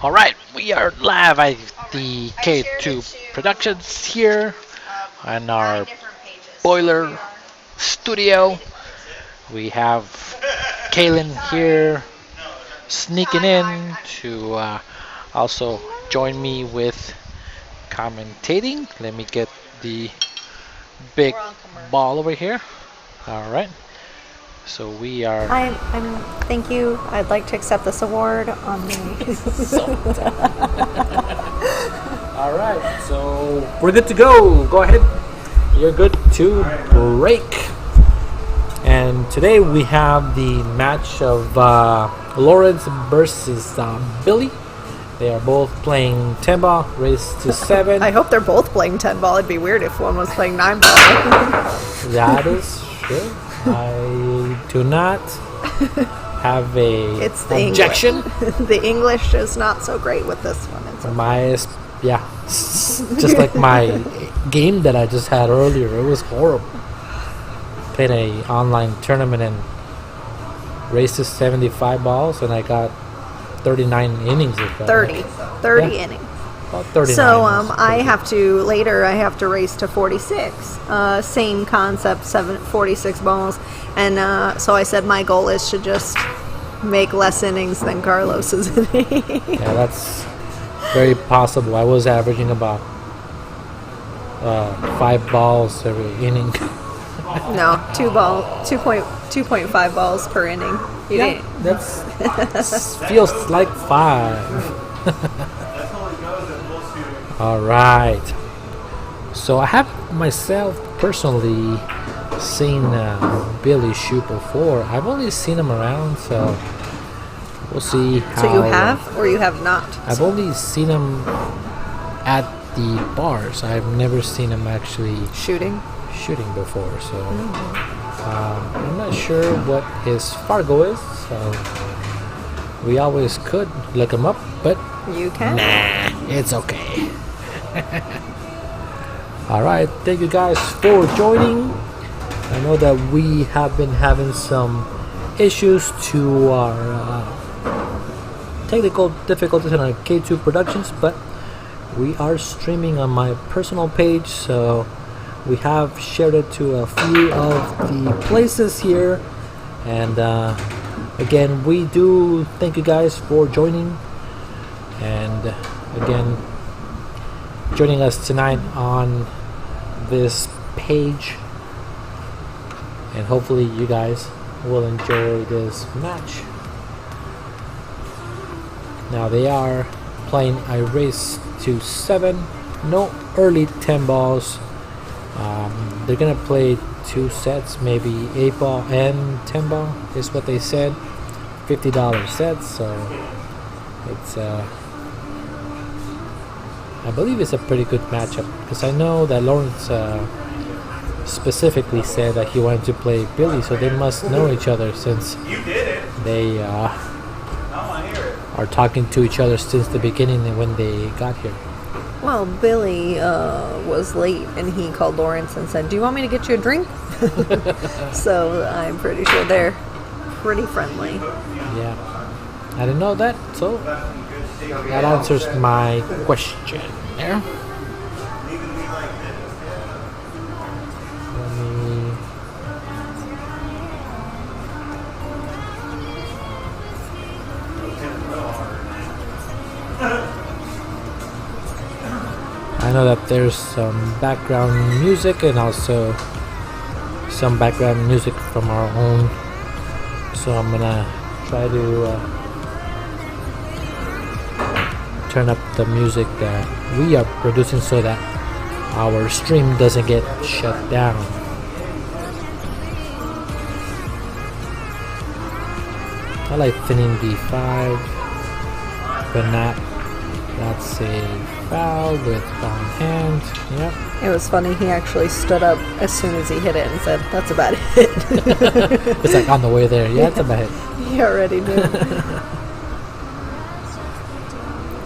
Alright, we are live at the K2 Productionz here on our boiler studio. We have Kaylin here sneaking in to also join me with commentating. Let me get the big ball over here. Alright. So we are. Thank you. I'd like to accept this award on the. All right, so we're good to go. Go ahead. You're good to break. And today we have the match of Lawrence versus Billy, They are both playing 10 ball, race to 7. I hope they're both playing 10 ball. It'd be weird if one was playing 9 ball. That is true. I do not have a It's the objection. The English is not so great with this one. It's Just like my game that I just had earlier. It was horrible. Played a online tournament and raced to 75 balls, and I got 39 innings of that. 30 Yeah. innings. About 39 So innings. I have to race to 46. Same concept, 46 balls. And so I said my goal is to just make less innings than Carlos's innings. Yeah, that's very possible. I was averaging about 5 balls every inning. No, 2.5 balls per inning. You Yeah, didn't. that's feels like 5. All right. So I have myself personally seen Billy shoot before. I've only seen him around, so we'll see how. So you have or you have not? I've only seen him at the bars. I've never seen him actually Shooting? shooting before, so I'm not sure what his Fargo is. So we always could look him up, but You can. nah, it's okay. All right, thank you guys for joining. I know that we have been having some issues to our technical difficulties in our K2 Productionz, but we are streaming on my personal page, so we have shared it to a few of the places here. And again, we do thank you guys for joining, and again, joining us tonight on this page. And hopefully you guys will enjoy this match. Now they are playing a race to 7, no early 10 balls. They're gonna play 2 sets, maybe 8 ball and 10 ball is what they said. $50 sets, so it's I believe it's a pretty good matchup, because I know that Lawrence specifically said that he wanted to play Billy, so they must know each other, since they are talking to each other since the beginning when they got here. Well, Billy was late and he called Lawrence and said, "Do you want me to get you a drink?" So I'm pretty sure they're pretty friendly. Yeah, I didn't know that, so that answers my question there. Let me... I know that there's some background music and also some background music from our own, so I'm gonna try to turn up the music that we are producing so that our stream doesn't get shut down. I like thinning B5, but that's a foul with wrong hand. Yep. It was funny, he actually stood up as soon as he hit it and said, "That's about it." It's like on the way there. Yeah, it's about it. He already knew.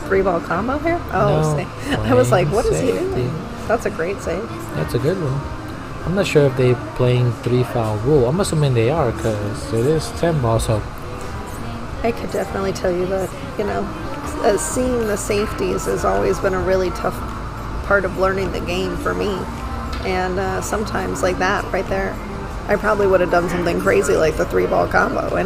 3-ball combo here? Oh, No, I was like, what is he safety. doing? That's a great save. That's a good one. I'm not sure if they're playing 3-foul rule. I'm assuming they are, because it is 10 ball, so I could definitely tell you that, seeing the safeties has always been a really tough part of learning the game for me. And sometimes like that right there, I probably would have done something crazy like the 3-ball combo,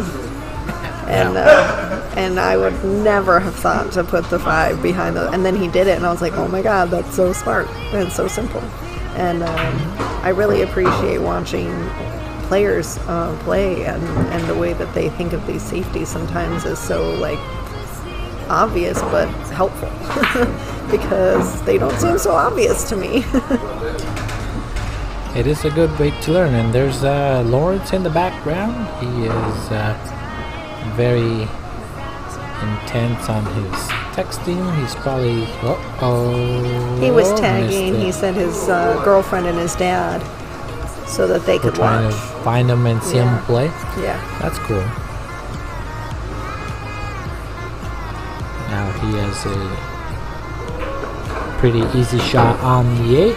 and I would never have thought to put the 5 behind the, and then he did it and I was like, oh my god, that's so smart and so simple. And I really appreciate watching players play, and the way that they think of these safeties sometimes is so like obvious but helpful because they don't seem so obvious to me. it is a good way to learn. And there's Lawrence in the background. He is very intense on his texting. He's probably He was tagging. He said his girlfriend and his dad, so that they could trying watch. to find him and see him play. Yeah. That's cool. Now he has a pretty easy shot on the 8,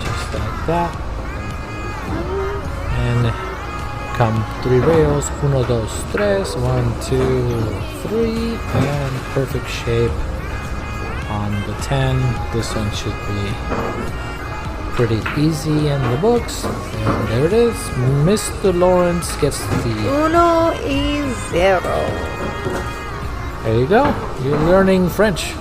just like that. And come 3 rails, 1, 2, 3, 1, 2, 3, and perfect shape on the 10. This one should be pretty easy in the books. And there it is. Mr. Lawrence gets the 1-0. There you go. You're learning French.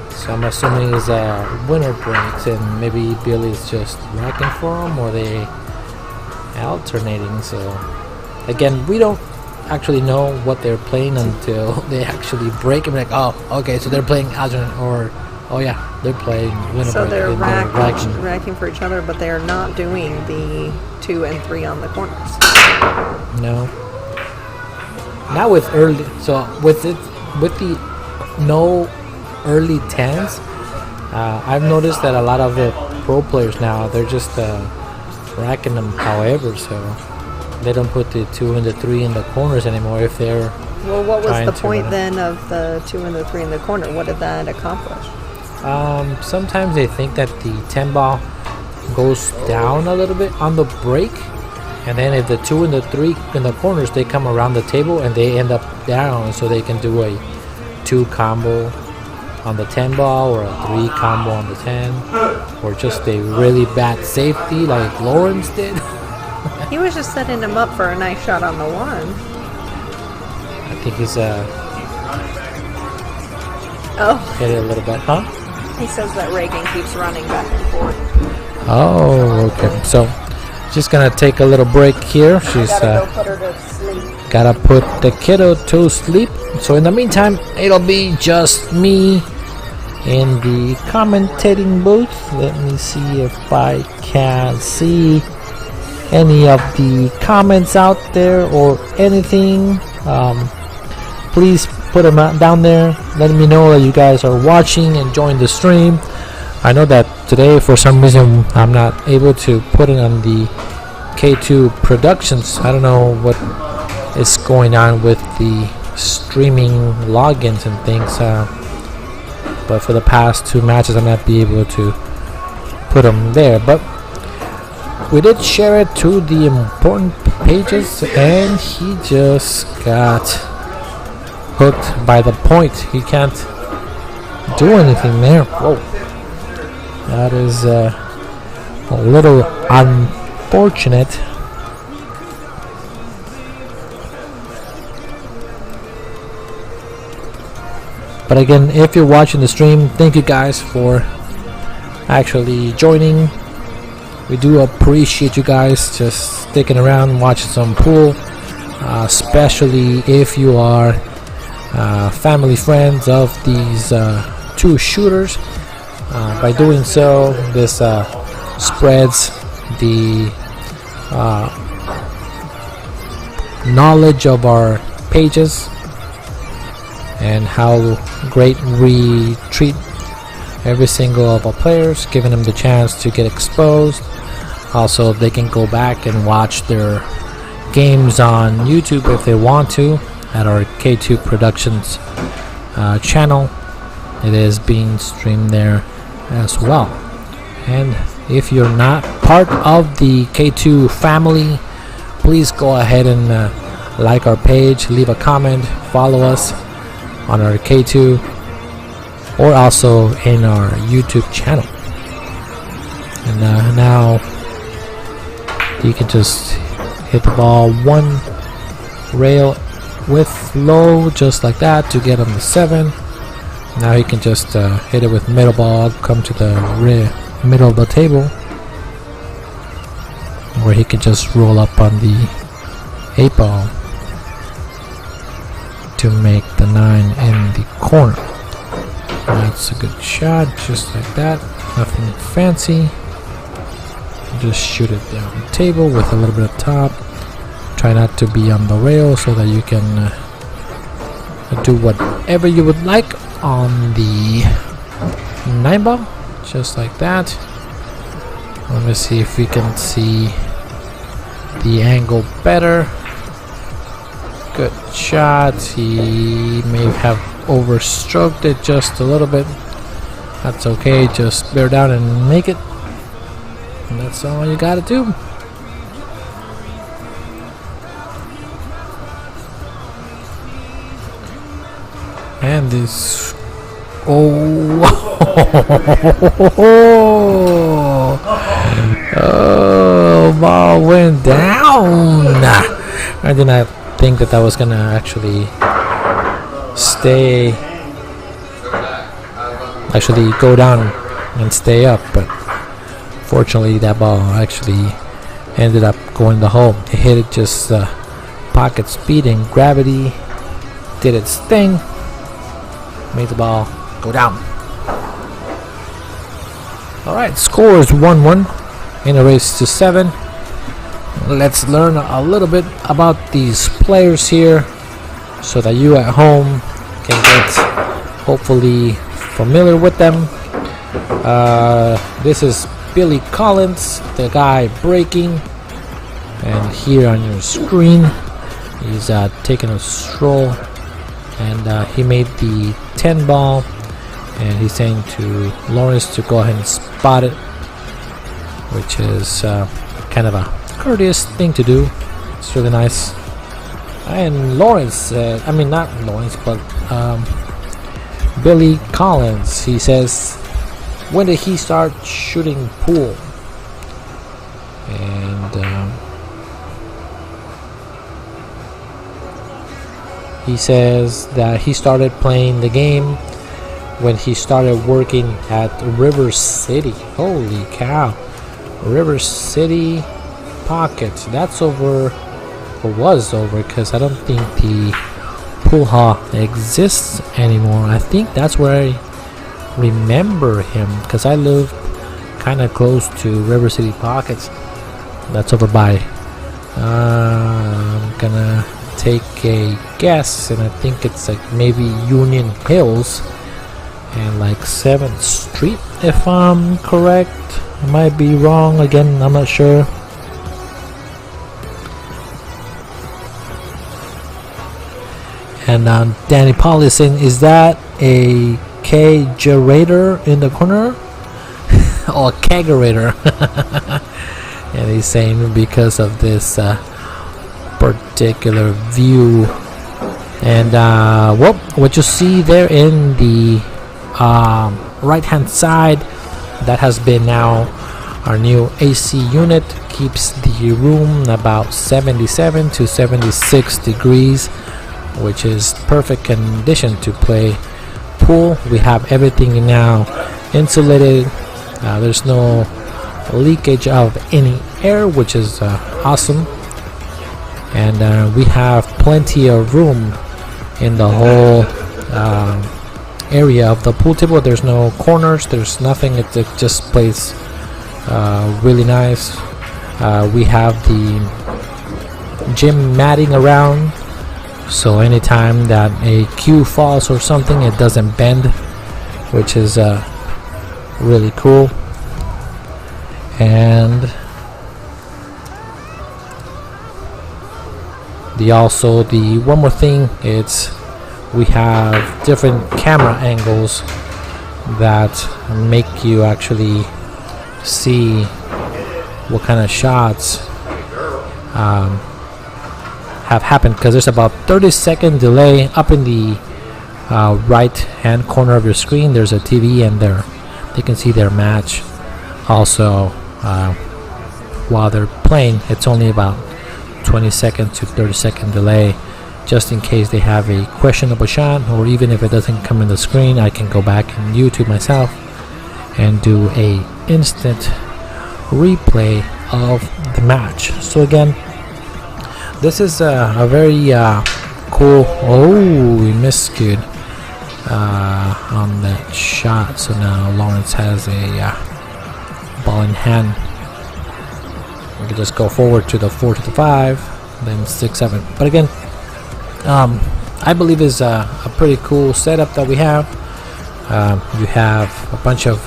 So I'm assuming it's a winner breaks and maybe Billy's just racking for him or they alternating. So again, we don't actually know what they're playing until they actually break and be like, oh, okay, so they're playing alternate, or oh yeah, they're playing winner So break. they're and racking for each other, but they're not doing the 2 and 3 on the corners. No. Not with early. So with the no early 10s, I've noticed that a lot of the pro players now, they're just racking them however, so they don't put the 2 and the 3 in the corners anymore if they're Well, what was the point to, then of the 2 and the 3 in the corner? What did that accomplish? sometimes they think that the 10 ball goes down a little bit on the break, and then if the 2 and the 3 in the corners, they come around the table and they end up down, so they can do a 2 combo on the 10 ball or a 3 combo on the 10, or just a really bad safety like Lawrence did. He was just setting him up for a nice shot on the 1. I think he's hit it a little bit, huh? He says that Reagan keeps running back and forth. Oh, okay. So just gonna take a little break here. She's Gotta go put her to sleep. gotta put the kiddo to sleep. So in the meantime, it'll be just me in the commentating booth. Let me see if I can see any of the comments out there or anything. Please put them out down there. Let me know that you guys are watching, enjoying the stream. I know that today for some reason I'm not able to put it on the K2 Productionz. I don't know what is going on with the streaming logins and things, but for the past 2 matches I'm not be able to put them there, but we did share it to the important pages and he just got hooked by the point. He can't do anything there. Whoa, that is a little unfortunate. But again, if you're watching the stream, thank you guys for actually joining. We do appreciate you guys just sticking around, watching some pool, especially if you are family friends of these 2 shooters. By doing so, this spreads the knowledge of our pages and how great we treat every single of our players, giving them the chance to get exposed. Also, they can go back and watch their games on YouTube if they want to at our K2 Productionz channel. It is being streamed there as well. And if you're not part of the K2 family, please go ahead and like our page, leave a comment, follow us on our K2 or also in our YouTube channel. And now you can just hit the ball 1 rail with low just like that to get on the 7. Now he can just hit it with middle ball, come to the middle of the table, where he can just roll up on the 8 ball to make the 9 in the corner. That's a good shot, just like that. Nothing fancy. Just shoot it down the table with a little bit of top. Try not to be on the rail so that you can do whatever you would like on the 9-ball, just like that. Let me see if we can see the angle better. Good shot. He may have overstroked it just a little bit. That's okay, just bear down and make it. And that's all you gotta do. And this, oh, oh, ball went down. I did not think that was gonna actually go down and stay up, but fortunately that ball actually ended up going the hole. It hit it just pocket speed and gravity did its thing, made the ball go down. Alright, score is 1-1 in a race to 7. Let's learn a little bit about these players here so that you at home can get hopefully familiar with them. This is Billy Collins, the guy breaking, and here on your screen he's taking a stroll, and he made the 10 ball, and he's saying to Lawrence to go ahead and spot it, which is kind of a courteous thing to do. It's really nice. And Lawrence, I mean not Lawrence, but Billy Collins, he says, when did he start shooting pool? And he says that he started playing the game when he started working at River City. Holy cow. River City Pocket. That's over, or was over, because I don't think the pool hall exists anymore. I think that's where I remember him, because I lived kind of close to River City Pockets. That's over by I'm gonna take a guess, and I think it's like maybe Union Hills and like 7th Street, if I'm correct. I might be wrong, again, I'm not sure. And Danny Paul is saying, is that a kegerator in the corner? Or kegerator? And he's saying because of this particular view. And well, what you see there in the right hand side, that has been now our new AC unit. Keeps the room about 77 to 76 degrees, which is perfect condition to play pool. We have everything now insulated. There's no leakage of any air, which is awesome. And we have plenty of room in the whole area of the pool table. There's no corners, there's nothing. It just plays really nice. We have the gym matting around, so anytime that a cue falls or something, it doesn't bend, which is really cool. And the one more thing, it's we have different camera angles that make you actually see what kind of shots have happened, because there's about 30-second delay up in the right hand corner of your screen. There's a TV, and there they can see their match. Also, while they're playing, it's only about 20-second to 30-second delay, just in case they have a questionable shot, or even if it doesn't come in the screen, I can go back and YouTube myself and do a instant replay of the match. So again, this is a very cool. Oh, we missed good on that shot. So now Lawrence has a ball in hand. You can just go forward to the 4 to the 5, then 6, 7. But again, I believe is a pretty cool setup that we have. You have a bunch of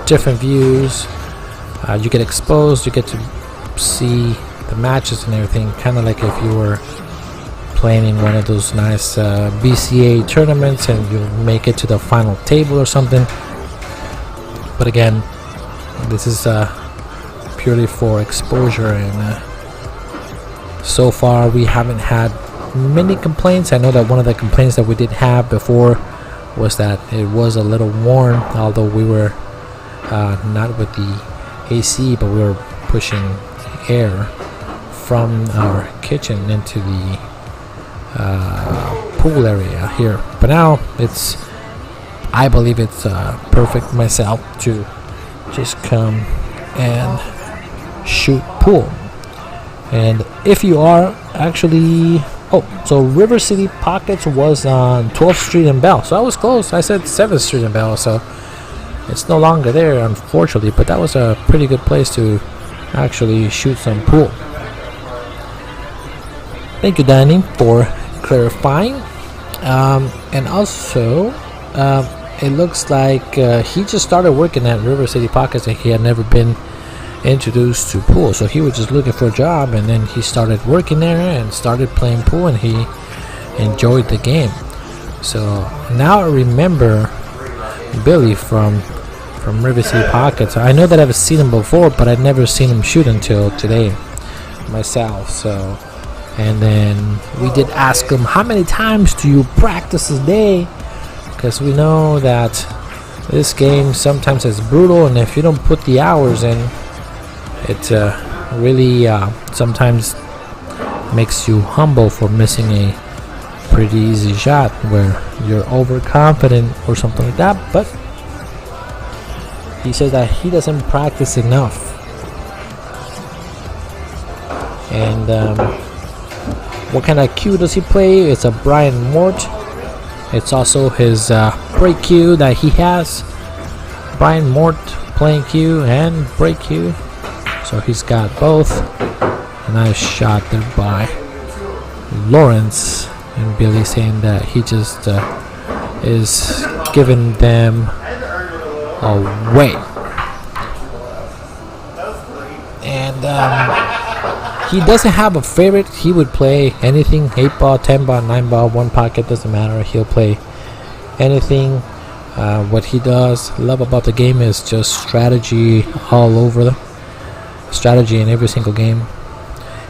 different views. You get exposed. You get to see the matches and everything, kind of like if you were playing in one of those nice BCA tournaments and you make it to the final table or something. But again, this is purely for exposure, and so far we haven't had many complaints. I know that one of the complaints that we did have before was that it was a little warm, although we were not with the AC, but we were pushing air from our kitchen into the pool area here. But now I believe it's perfect myself to just come and shoot pool. And if you are actually so River City Pockets was on 12th Street and Bell, so I was close. I said 7th Street and Bell, so it's no longer there, unfortunately, but that was a pretty good place to actually shoot some pool. Thank you, Danny, for clarifying. And also it looks like he just started working at River City Pockets, and he had never been introduced to pool, so he was just looking for a job, and then he started working there and started playing pool, and he enjoyed the game. So now I remember Billy from River City Pockets. I know that I've seen him before, but I'd never seen him shoot until today myself. So, and then we did ask him, how many times do you practice a day? Because we know that this game sometimes is brutal, and if you don't put the hours in, it really sometimes makes you humble for missing a pretty easy shot where you're overconfident or something like that. But he says that he doesn't practice enough. And what kind of cue does he play? It's a Brian Mort. It's also his break cue that he has. Brian Mort playing cue and break cue. So he's got both. A nice shot there by Lawrence, and Billy saying that he just is giving them away. And he doesn't have a favorite. He would play anything, 8 ball, 10 ball, 9 ball, 1 pocket, doesn't matter. He'll play anything. What he does love about the game is just strategy all over them. Strategy in every single game,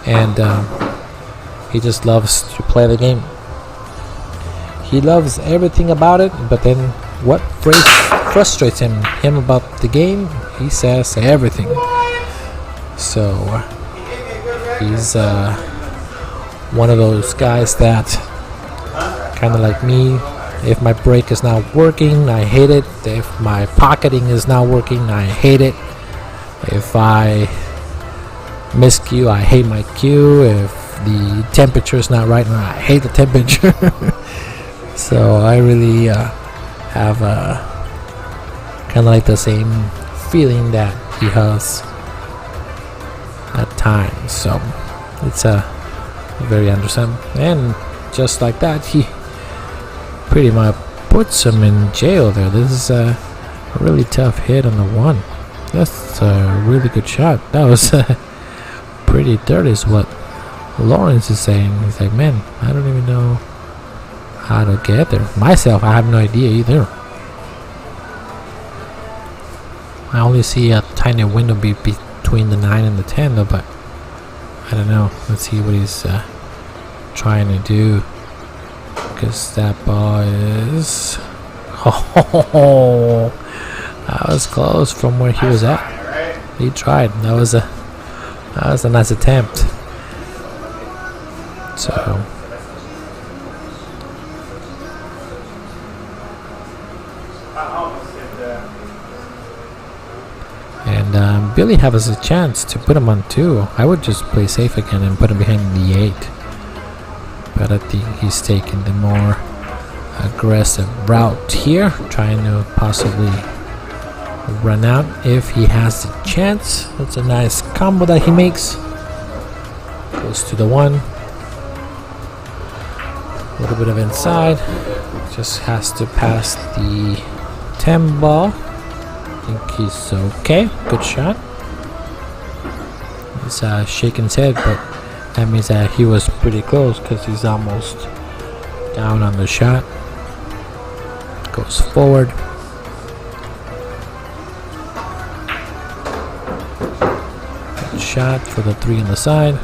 and he just loves to play the game. He loves everything about it, but then what frustrates him about the game, he says everything. So he's one of those guys that kind of like me. If my break is not working, I hate it. If my pocketing is not working, I hate it. If I miscue, I hate my cue. If the temperature is not right, I hate the temperature. So I really have kind of like the same feeling that he has at times. So it's very understandable. And just like that, he pretty much puts him in jail there. This is a really tough hit on the 1. That's a really good shot. That was pretty dirty is what Lawrence is saying. He's like, man, I don't even know how to get there. Myself, I have no idea either. I only see a tiny window between the 9 and the 10 though, but I don't know. Let's see what he's trying to do, because that ball is that was close from where he was at. He tried. That was a nice attempt. So and Billy has a chance to put him on 2. I would just play safe again and put him behind the 8. But I think he's taking the more aggressive route here, trying to possibly run out if he has the chance. That's a nice combo that he makes. Goes to the 1. A little bit of inside. Just has to pass the 10 ball. I think he's okay. Good shot. He's shaking his head, but that means that he was pretty close because he's almost down on the shot. Goes forward. Good shot for the 3 on the side.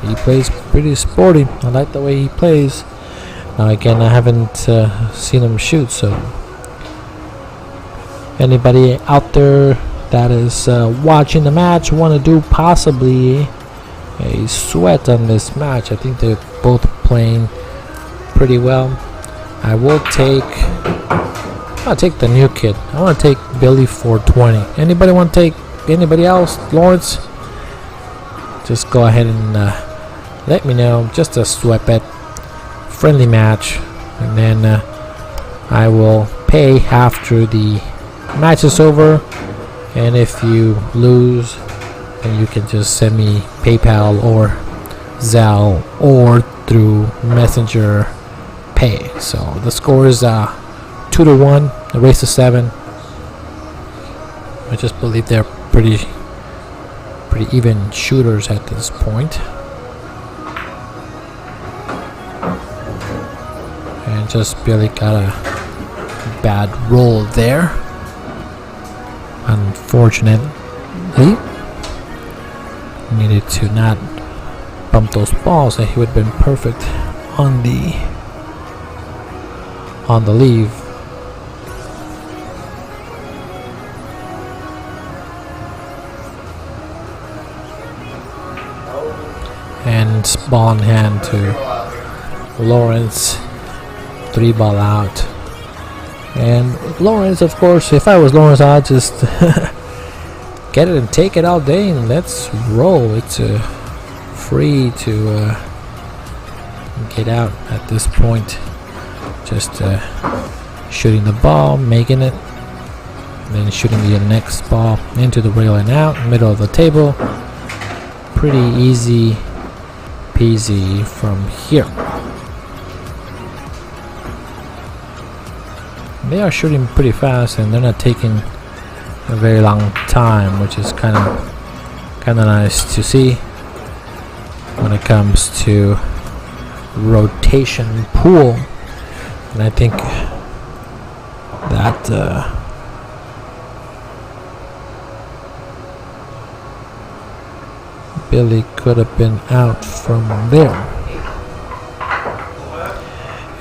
He plays pretty sporty. I like the way he plays. Now again, I haven't seen him shoot, so anybody out there that is watching the match want to do possibly a sweat on this match. I think they're both playing pretty well. I'll take the new kid. I want to take Billy 420. Anybody want to take anybody else? Lawrence? Just go ahead and let me know. Just a sweat bet, friendly match, and then I will pay after the match is over. And if you lose, then you can just send me PayPal or Zelle or through Messenger Pay. So the score is 2-1, the race to 7. I just believe they're pretty even shooters at this point. And just barely got a bad roll there. Unfortunately, needed to not bump those balls, and he would have been perfect on the leave. And ball in hand to Lawrence. 3 ball out. And Lawrence, of course, if I was Lawrence, I'd just get it and take it all day and let's roll. It's free to get out at this point. Just shooting the ball, making it, then shooting the next ball into the rail and out, middle of the table. Pretty easy peasy from here. They are shooting pretty fast and they're not taking a very long time, which is kind of nice to see when it comes to rotation pool. And I think that Billy could have been out from there.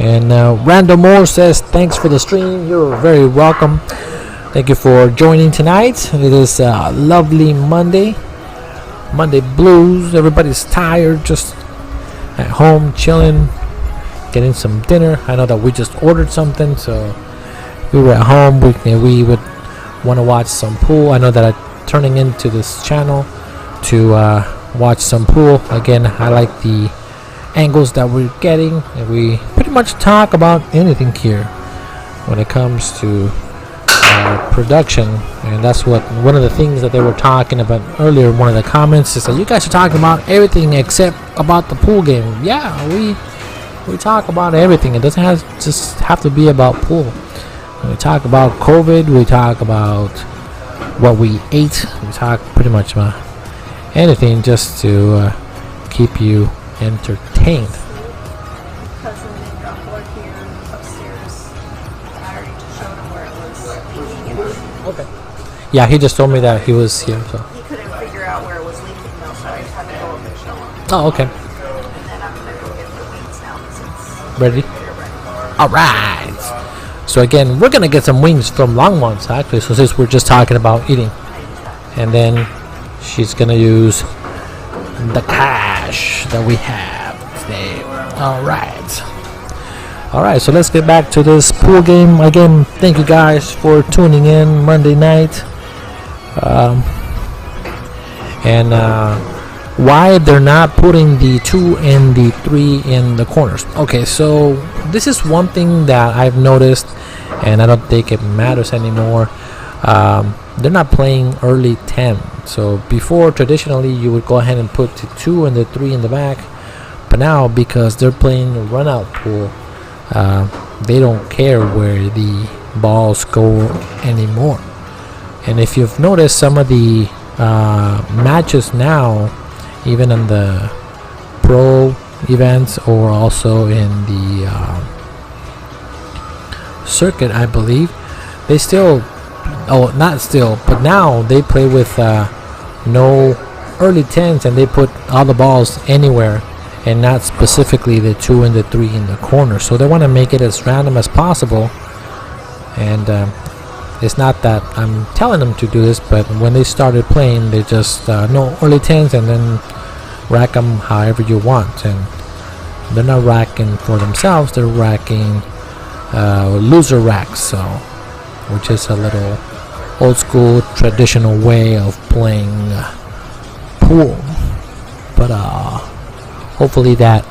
And Randall Moore says, thanks for the stream. You're very welcome. Thank you for joining tonight. It is a lovely Monday blues. Everybody's tired, just at home chilling, getting some dinner. I know that we just ordered something, so we were at home. We would want to watch some pool. I know that I'm turning into this channel to watch some pool. Again, I like the angles that we're getting, and we pretty much talk about anything here when it comes to production. And that's what one of the things that they were talking about earlier. One of the comments is that you guys are talking about everything except about the pool game. Yeah, we talk about everything. It doesn't just have to be about pool. We talk about COVID, we talk about what we ate, we talk pretty much about anything just to keep you entertained. Cousin got bored here upstairs. I already just showed him where it was leaking. Okay. Yeah, he just told me that he was here, so. He couldn't figure out where it was leaking though, so I had to go up and show him. Oh, okay. And then I'm gonna go get the wings now since Ready? they're ready. Alright. So again, we're gonna get some wings from Longmont actually, so since we're just talking about eating. And then she's gonna use the cash that we have today. Alright, so let's get back to this pool game. Again, thank you guys for tuning in Monday night. And why they're not putting the 2 and the 3 in the corners. Okay, so this is one thing that I've noticed, and I don't think it matters anymore. They're not playing early 10. So before, traditionally, you would go ahead and put the 2 and the 3 in the back. But now, because they're playing a run-out pool, they don't care where the balls go anymore. And if you've noticed, some of the matches now, even in the pro events or also in the circuit, I believe, they still, not still, but now they play with no early 10s, and they put all the balls anywhere and not specifically the 2 and the 3 in the corner. So they want to make it as random as possible. And it's not that I'm telling them to do this, but when they started playing, they just no early 10s and then rack them however you want. And they're not racking for themselves, they're racking loser racks, so which is a little old school traditional way of playing pool. But hopefully that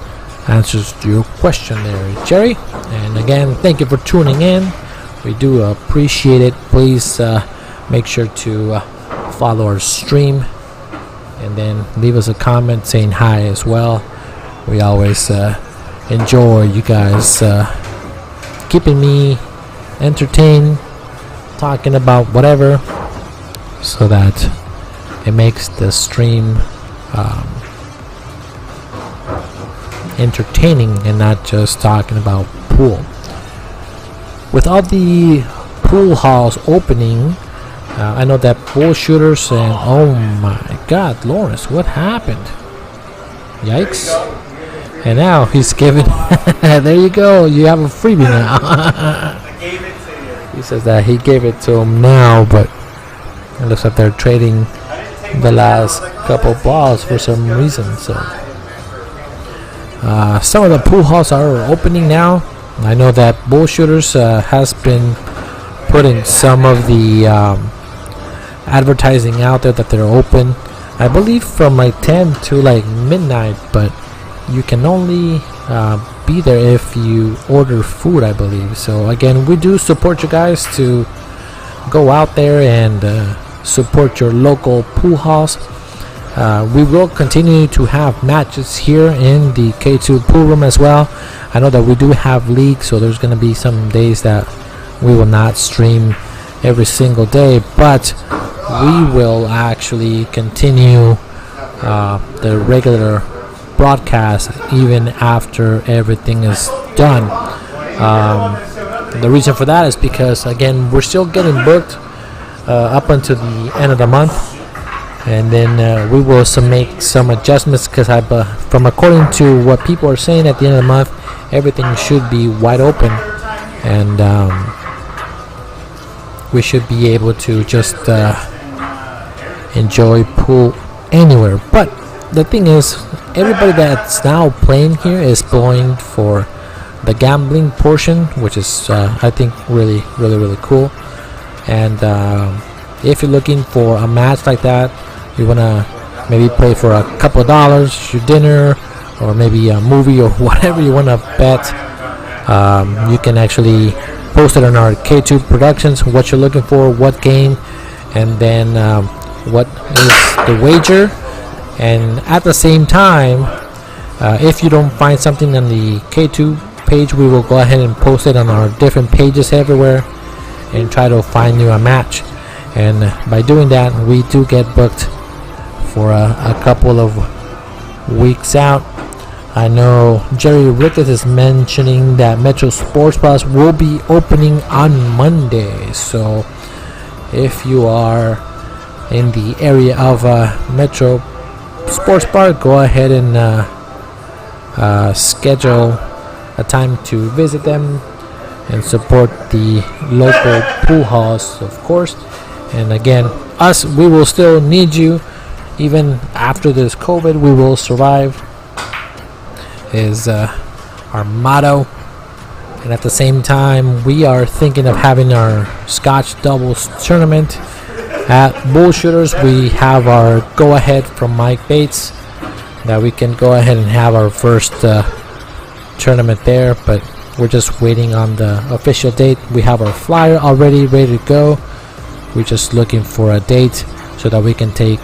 answers your question there, Jerry. And again, thank you for tuning in. We do appreciate it. Please make sure to follow our stream, and then leave us a comment saying hi as well. We always enjoy you guys keeping me entertained, talking about whatever, so that it makes the stream entertaining and not just talking about pool. With all the pool halls opening, I know that pool shooters and oh my god, Lawrence, what happened? Yikes. And now he's giving there you go, you have a freebie now. I gave it to you. He says that he gave it to him now, but it looks like they're trading the last couple balls for some reason. So some of the pool halls are opening now. I know that bull shooters has been putting some of the advertising out there that they're open, I believe from like 10 to like midnight, but you can only be there if you order food, I believe. So again, we do support you guys to go out there and support your local pool halls. We will continue to have matches here in the K2 pool room as well. I know that we do have leagues, so there's going to be some days that we will not stream every single day, but we will actually continue the regular broadcast even after everything is done. The reason for that is because, again, we're still getting booked up until the end of the month. And then we will make some adjustments, because from according to what people are saying, at the end of the month everything should be wide open, and we should be able to just enjoy pool anywhere. But the thing is, everybody that's now playing here is playing for the gambling portion, which is I think really cool. And if you're looking for a match like that, you want to maybe play for a couple of dollars, your dinner, or maybe a movie, or whatever you want to bet, you can actually post it on our K2 Productionz, what you're looking for, what game, and then what is the wager. And at the same time, if you don't find something on the K2 page, we will go ahead and post it on our different pages everywhere and try to find you a match. And by doing that, we do get booked for a couple of weeks out. I know Jerry Ricketts is mentioning that Metro Sports Plus will be opening on Monday. So if you are in the area of Metro Sports Bar, go ahead and schedule a time to visit them and support the local pool halls, of course. And again, we will still need you. Even after this COVID, we will survive, is our motto. And at the same time, we are thinking of having our Scotch doubles tournament at Bullshooters. We have our go ahead from Mike Bates that we can go ahead and have our first tournament there, but we're just waiting on the official date. We have our flyer already ready to go. We're just looking for a date so that we can take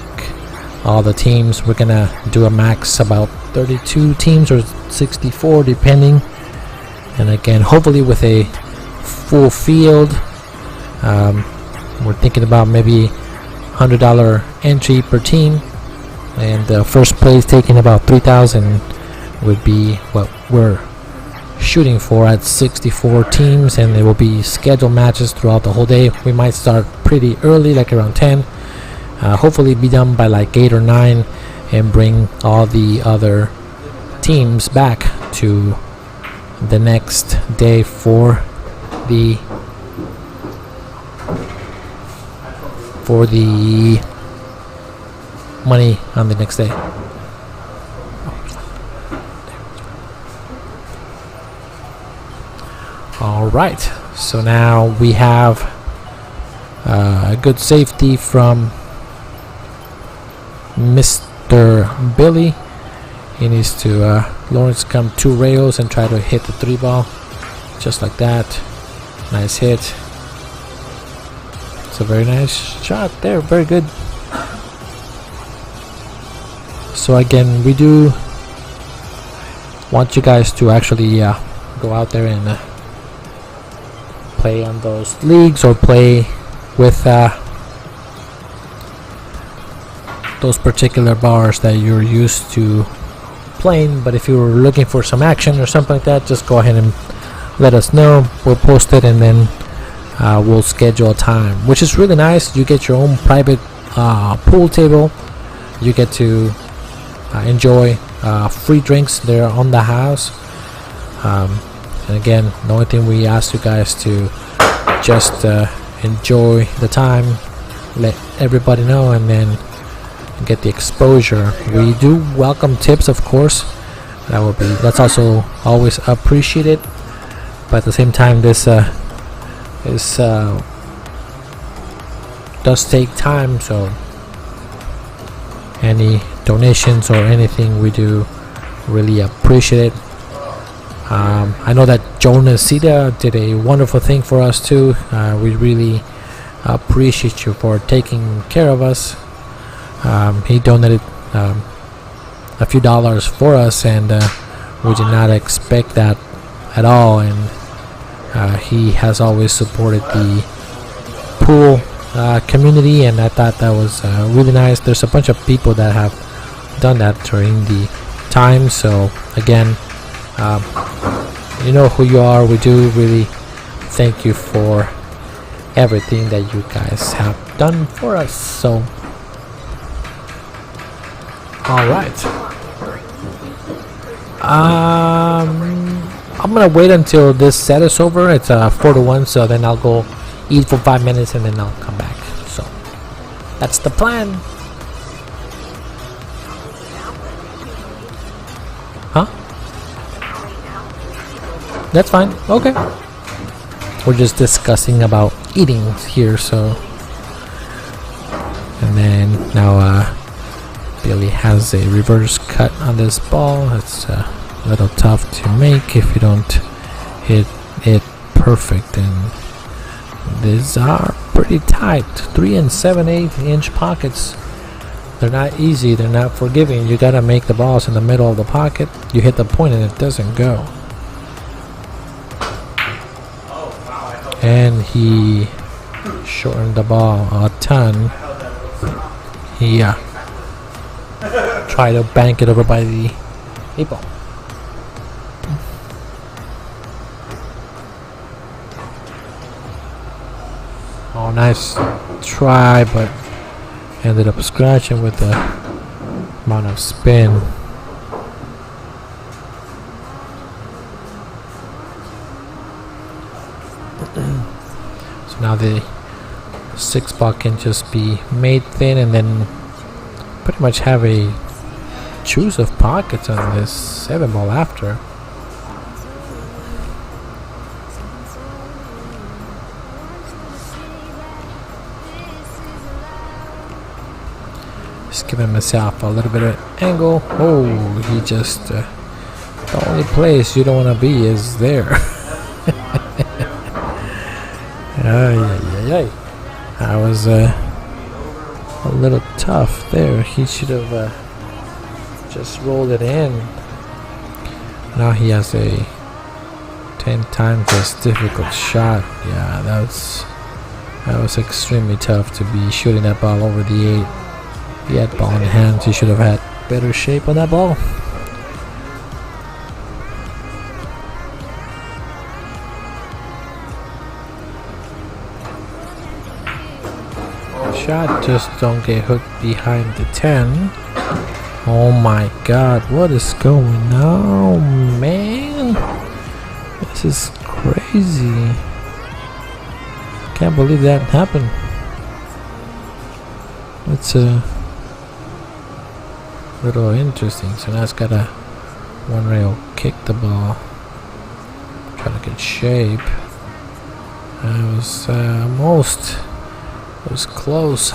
all the teams. We're gonna do a max about 32 teams or 64 depending, and again hopefully with a full field. We're thinking about maybe $100 entry per team, and the first place taking about 3,000 would be what we're shooting for at 64 teams, and there will be scheduled matches throughout the whole day. We might start pretty early, like around 10, hopefully be done by like 8 or 9, and bring all the other teams back to the next day for the money on the next day. Alright, so now we have a good safety from Mr. Billy. He needs to Lawrence come 2 rails and try to hit the 3 ball just like that. Nice hit. It's a very nice shot there, very good. So again, we do want you guys to actually go out there and play on those leagues, or play with those particular bars that you're used to playing. But if you're looking for some action or something like that, just go ahead and let us know. We'll post it, and then we'll schedule a time, which is really nice. You get your own private pool table. You get to enjoy free drinks there on the house. And again, the only thing we ask you guys to just enjoy the time, let everybody know, and then get the exposure. We do welcome tips, of course. That's also always appreciated. But at the same time, this does take time, so any donations or anything, we do really appreciate it. I know that Jonas Sita did a wonderful thing for us too. We really appreciate you for taking care of us. He donated a few dollars for us, and we did not expect that at all, and he has always supported the pool community, and I thought that was really nice. There's a bunch of people that have done that during the time, so again, you know who you are. We do really thank you for everything that you guys have done for us. So alright, I'm gonna wait until this set is over. It's 4-1, so then I'll go eat for 5 minutes and then I'll come back. So that's the plan. Huh? That's fine. Okay. We're just discussing about eating here, so. And then now Billy has a reverse cut on this ball. It's a little tough to make if you don't hit it perfect, and these are pretty tight. 3 and 7/8 inch pockets. They're not easy, they're not forgiving. You gotta make the balls in the middle of the pocket. You hit the point and it doesn't go. And he shortened the ball a ton. He tried to bank it over by the 8 ball. Oh, nice try, but ended up scratching with the amount of spin. So now the 6 ball can just be made thin, and then pretty much have a choose of pockets on this 7 ball after. Just giving himself a little bit of angle. Oh, he just the only place you don't want to be is there. I was a little tough there. He should have just rolled it in. Now he has a 10 times as difficult shot. Yeah, that was extremely tough to be shooting that ball over the 8. He had ball in hands. He should have had better shape on that ball. Shot just don't get hooked behind the 10. Oh my god, what is going on, man? This is crazy. Can't believe that happened. It's a little interesting. So now it's got a one rail kick the ball. Try to get shape. I was it was close.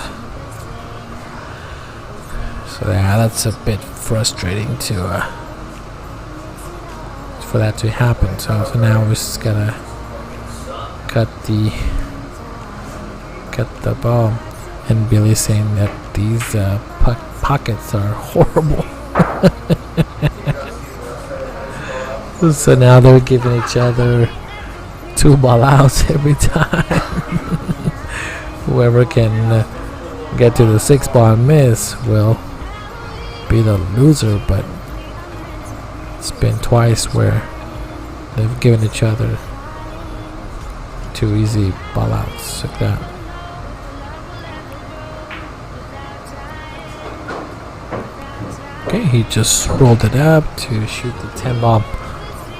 So yeah, that's a bit frustrating to for that to happen. So now we just gotta cut the ball. And Billy's saying that these pockets are horrible. So now they're giving each other 2 ball outs every time. Whoever can get to the 6 ball and miss will be the loser, but it's been twice where they've given each other 2 easy ball outs like that. Okay, he just rolled it up to shoot the 10 ball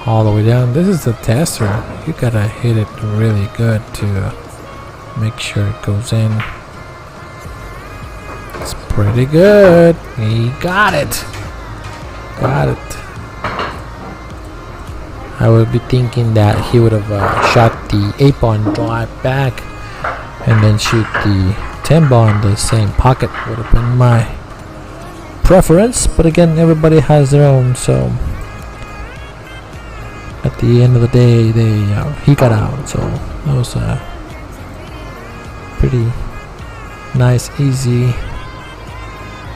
all the way down. This is the tester. You gotta hit it really good to make sure it goes in. It's pretty good. He got it. Got it. I would be thinking that he would have shot the 8 ball and drive back and then shoot the 10 ball in the same pocket. Would have been my preference, but again, everybody has their own. So at the end of the day, he got out. So that was pretty nice, easy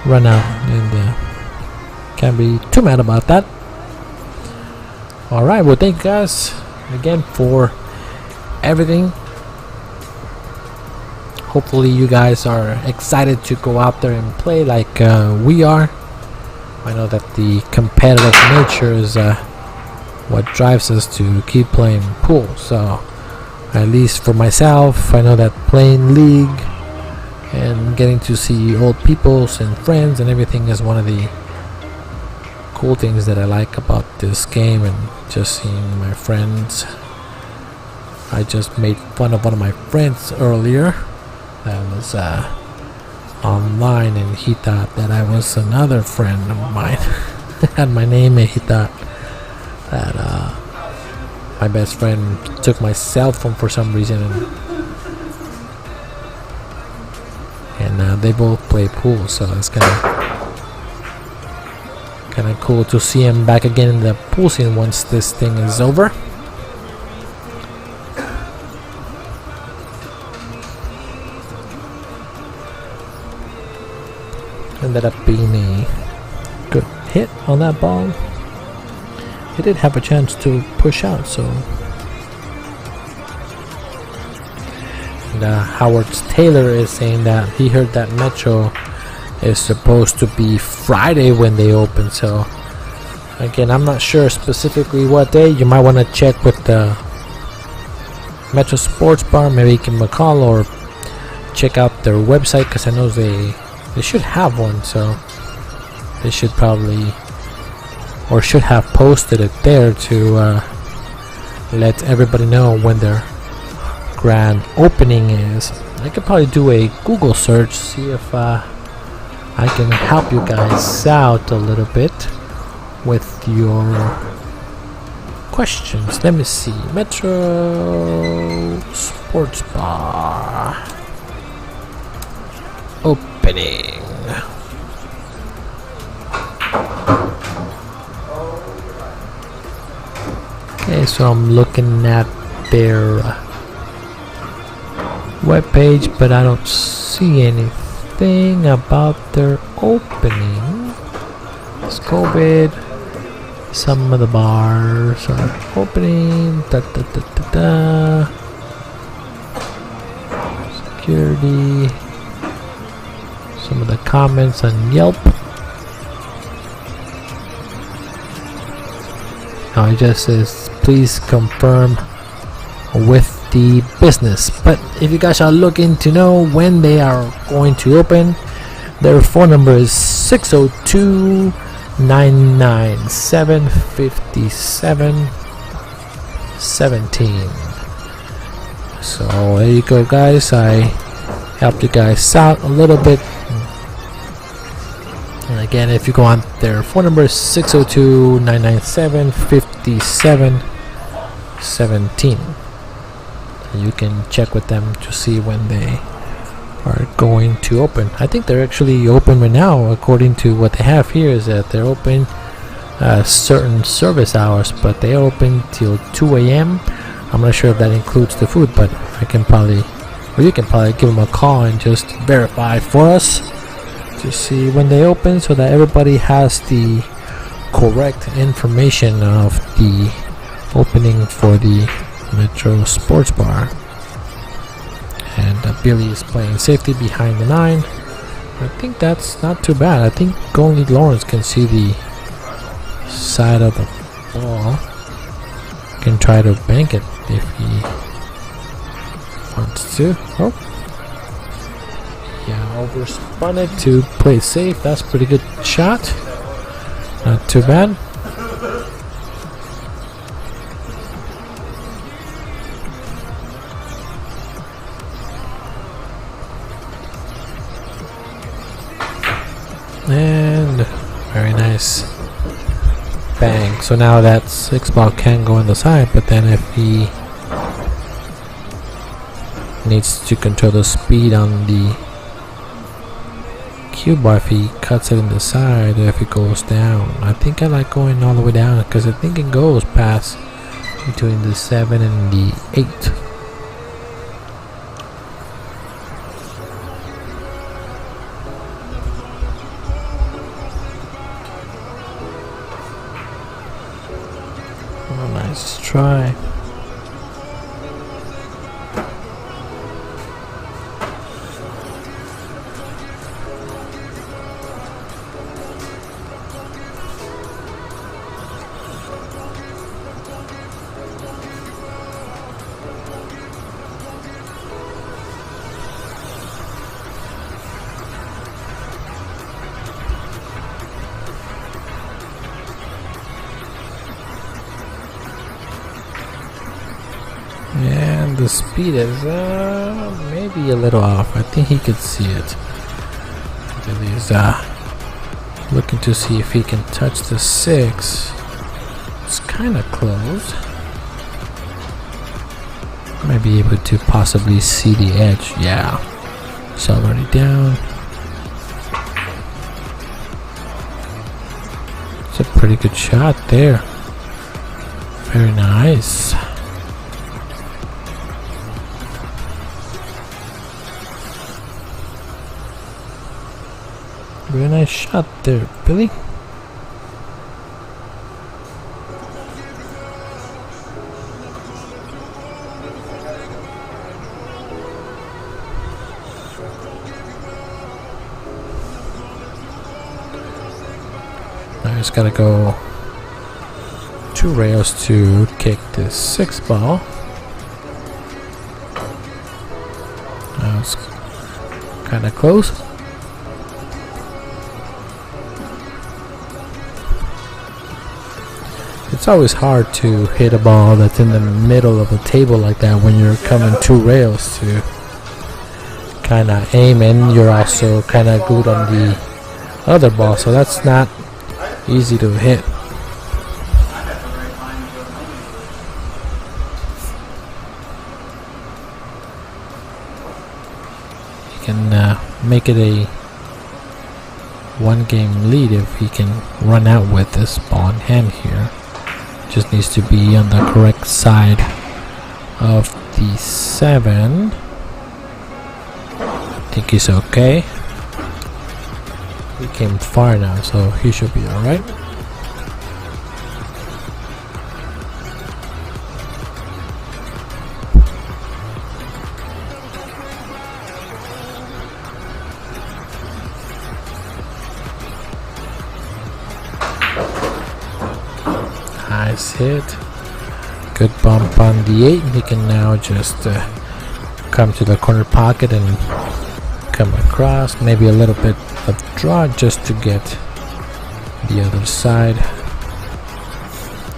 run out, and can't be too mad about that. Alright, well, thank you guys again for everything. Hopefully you guys are excited to go out there and play like we are. I know that the competitive nature is what drives us to keep playing pool. So at least for myself, I know that playing league and getting to see old peoples and friends and everything is one of the cool things that I like about this game, and just seeing my friends. I just made fun of one of my friends earlier that was online, and he thought that I was another friend of mine. Had my name, and he thought that my best friend took my cell phone for some reason, and they both play pool, so it's kind of cool to see him back again in the pool scene once this thing is over. Ended up being a good hit on that ball. He did have a chance to push out, so. And Howard Taylor is saying that he heard that Metro is supposed to be Friday when they open. So again, I'm not sure specifically what day. You might want to check with the Metro Sports Bar. Maybe give them a call or check out their website, because I know they should have one. So they should probably, or should have posted it there to let everybody know when their grand opening is. I could probably do a Google search, see if I can help you guys out a little bit with your questions. Let me see. Metro Sports Bar opening. so I'm looking at their webpage, but I don't see anything about their opening. It's COVID. Some of the bars are opening. Security. Some of the comments on Yelp. Now it just says please confirm with the business. But if you guys are looking to know when they are going to open, their phone number is 602-997-5717. So there you go, guys. I helped you guys out a little bit. And again, if you go on, their phone number is 602-997-5717. You can check with them to see when they are going to open. I think they're actually open right now. According to what they have here, is that they're open certain service hours, but they open till 2 a.m. I'm not sure if that includes the food, but I can probably, or you can probably give them a call and just verify for us to see when they open, so that everybody has the correct information of the opening for the Metro Sports Bar. And Billy is playing safety behind the 9. I think that's not too bad. I think only Lawrence can see the side of the ball. Can try to bank it if he wants to. Oh, yeah, overspun it to play safe. That's a pretty good shot. Not too bad. And very nice bang. So now that 6 ball can go on the side, but then if he needs to control the speed on the cue bar, if he cuts it in the side, if it goes down, I think I like going all the way down, because I think it goes past between the 7 and the 8. Oh, nice try. And the speed is maybe a little off. I think he could see it. He's looking to see if he can touch the 6. It's kind of close. Might be able to possibly see the edge. Yeah, it's already down. It's a pretty good shot there. Very nice. Very nice shot there, Billy. Now he's got to go 2 rails to kick this 6 ball. Now it's kind of close. It's always hard to hit a ball that's in the middle of a table like that when you're coming 2 rails to kind of aim, and you're also kind of glued on the other ball, so that's not easy to hit. He can make it a 1-game lead if he can run out with this ball in hand here. Just needs to be on the correct side of the 7. I think he's okay. He came far now, so he should be alright. Nice hit. Good bump on the 8. He can now just come to the corner pocket and come across. Maybe a little bit of draw just to get the other side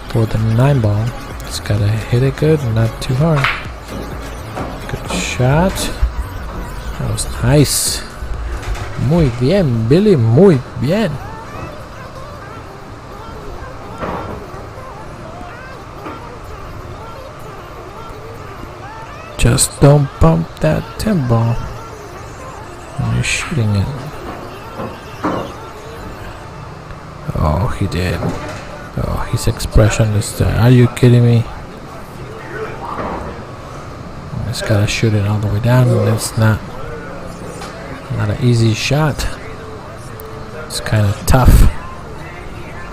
for the 9 ball. Just gotta hit it good, not too hard. Good shot. That was nice. Muy bien, Billy. Muy bien. Just don't bump that 10 ball when you're shooting it. Oh, he did. Oh, his expression is there. Are you kidding me? Just gotta shoot it all the way down. It's not an easy shot. It's kind of tough.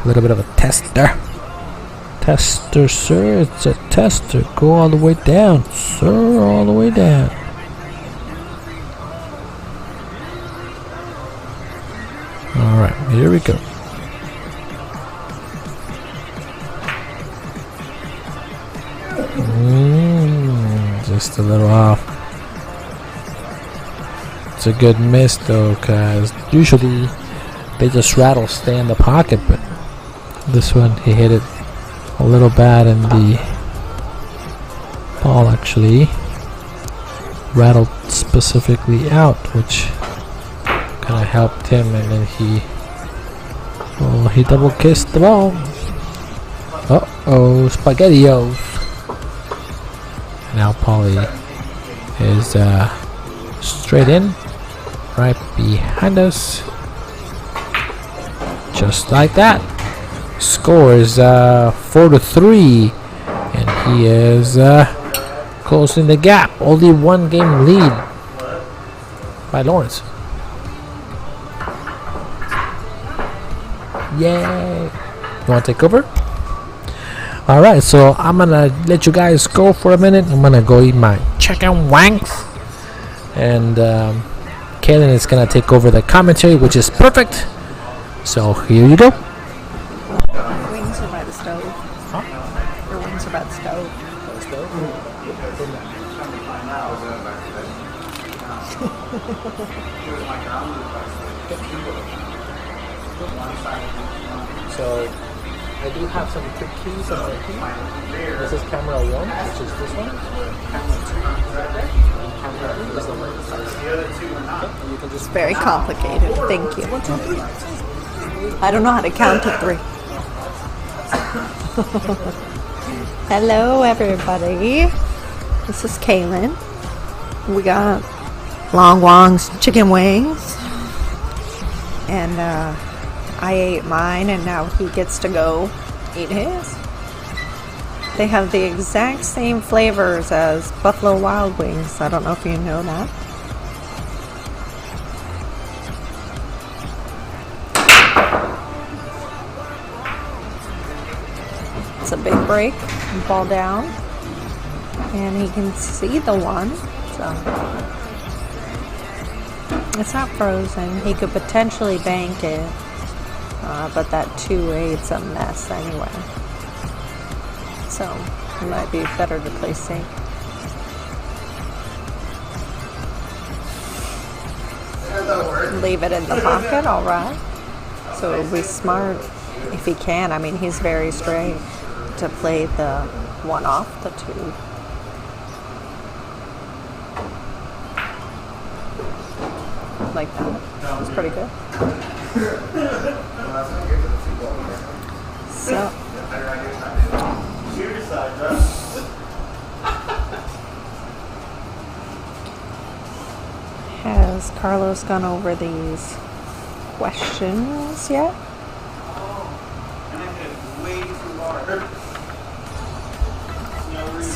A little bit of a tester. Tester, sir. It's a tester. Go all the way down, sir. All the way down. Alright, here we go. Just a little off. It's a good miss though, cause usually they just rattle, stay in the pocket, but this one he hit it a little bad, and the ball actually rattled specifically out, which kind of helped him, and then he double kissed the ball. Uh-oh, spaghettios. Now Polly is straight in, right behind us, just like that. Score is 4-3, and he is closing the gap. Only 1 game lead by Lawrence. Yay! You want to take over? Alright, so I'm gonna let you guys go for a minute. I'm gonna go eat my chicken wings, and Kaylin is gonna take over the commentary, which is perfect. So here you go. Wings are by the stove. Huh? Your wings are by the stove. So I do have some quick keys on my key. This is camera 1, which is this one. Camera 2 is right there. And camera 3 is the one beside it. You can just It's very complicated. Thank you. 1, 2, 3. I don't know how to count to 3. Hello, everybody. This is Kaylin. We got Long Wong's chicken wings, and I ate mine, and now he gets to go eat his. They have the exact same flavors as Buffalo Wild Wings. I don't know if you know that. It's a big break, ball down, and he can see the one, so it's not frozen. He could potentially bank it, but that 2-8's a mess anyway, so it might be better to play safe. Leave it in the pocket, alright. So it would be smart if he can. I mean, he's very straight to play the 1 off the 2. Like that. It's pretty good. So has Carlos gone over these questions yet?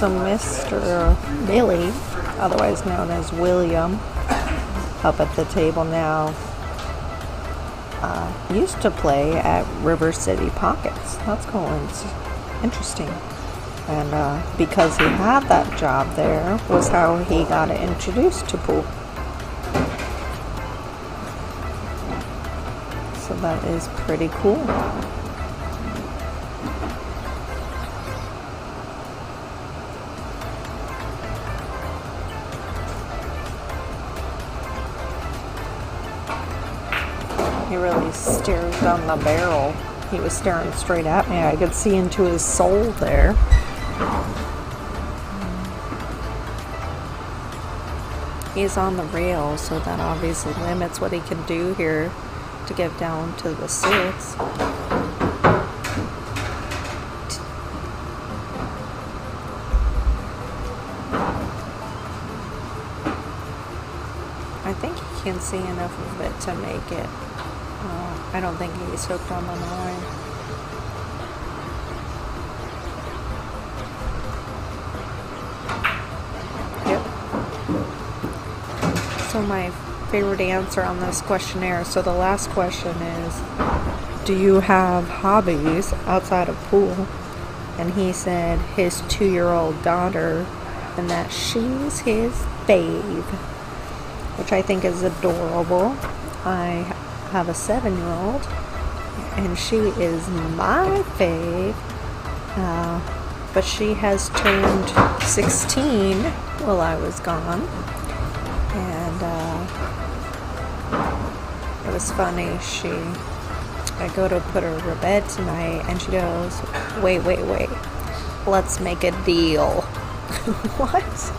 So Mr. Billy, otherwise known as William, up at the table now, used to play at River City Pockets. That's cool. It's interesting. And because he had that job there was how he got introduced to pool. So that is pretty cool. He really stares down the barrel. He was staring straight at me. I could see into his soul there. He's on the rail, so that obviously limits what he can do here to get down to the 6. I think he can see enough of it to make it. I don't think he's hooked on the 9. Yep. So my favorite answer on this questionnaire, so the last question is, do you have hobbies outside of pool? And he said his 2-year-old daughter, and that she's his fave, which I think is adorable. I have a 7-year-old, and she is my fave, but she has turned 16 while I was gone, and it was funny. I go to put her to bed tonight, and she goes, wait, let's make a deal. What?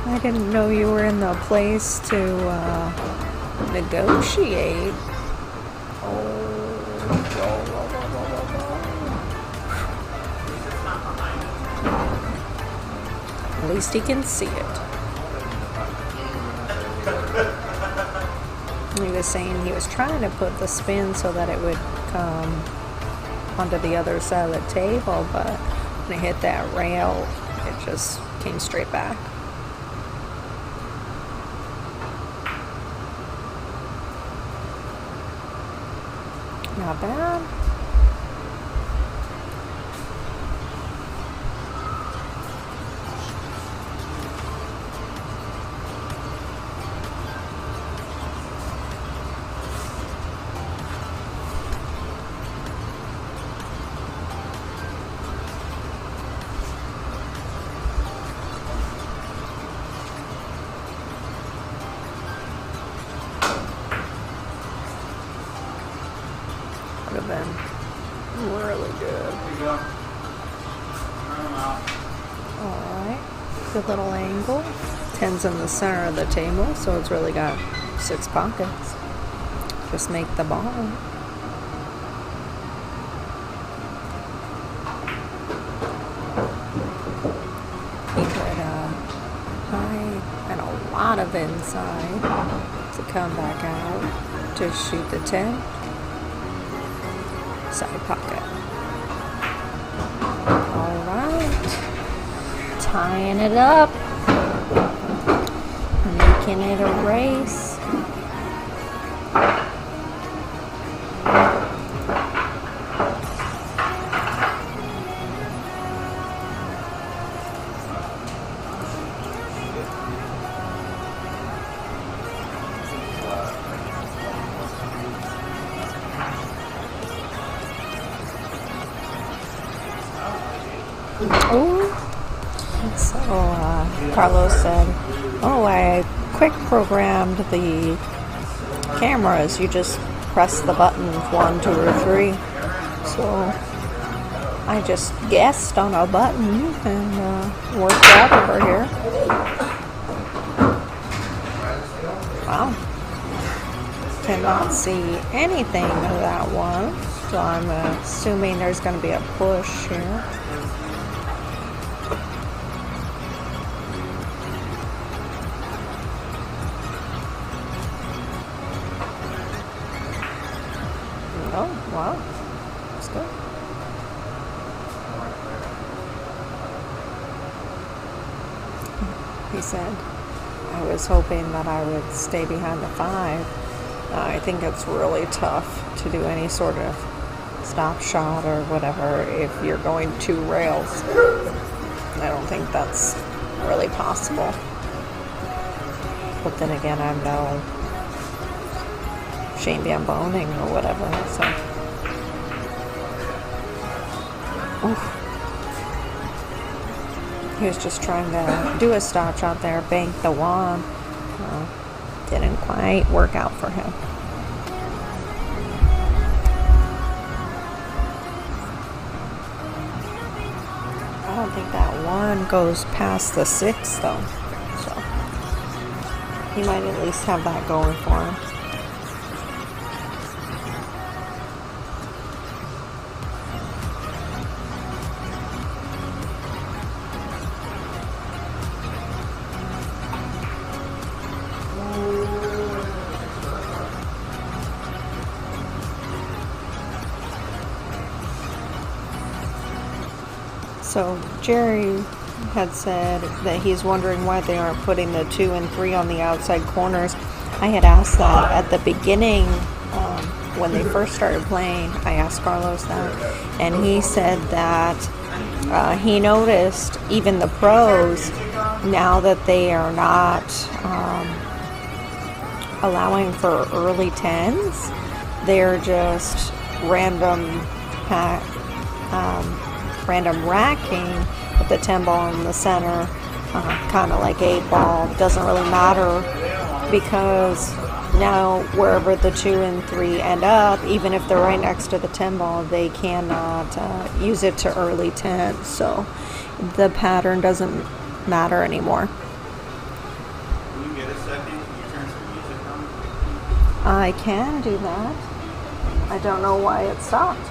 I didn't know you were in the place to negotiate. At least he can see it. He was saying he was trying to put the spin so that it would come onto the other side of the table, but when it hit that rail, it just came straight back. Not bad. Would have been really good. Alright, good little angle. 10's in the center of the table, so it's really got 6 pockets. Just make the ball. He could hide and a lot of inside to come back out to shoot the 10. Side pocket. Alright. Tying it up. Making it a race. Oh, so Carlos said, oh, I quick programmed the cameras. You just press the buttons 1, 2, or 3. So I just guessed on a button and worked out over here. Wow. Cannot see anything of that one. So I'm assuming there's going to be a push here. Oh, wow. That's good. he said, I was hoping that I would stay behind the 5. I think it's really tough to do any sort of stop shot or whatever if you're going 2 rails. I don't think that's really possible. But then again, I'm no Shane Gamboning or whatever, so. Oof. He was just trying to do a stop shot there, bank the wand. Didn't quite work out for him. I don't think that one goes past the 6 though, so he might at least have that going for him. So Jerry had said that he's wondering why they aren't putting the 2 and 3 on the outside corners. I had asked that at the beginning when they first started playing. I asked Carlos that, and he said that he noticed even the pros, now that they are not allowing for early 10s, they're just random racking with the 10 ball in the center, kind of like 8 ball. Doesn't really matter, because now wherever the 2 and 3 end up, even if they're right next to the 10 ball, they cannot use it to early 10. So the pattern doesn't matter anymore. Can you get a second? Can you turn some music on? I can do that. I don't know why it stopped.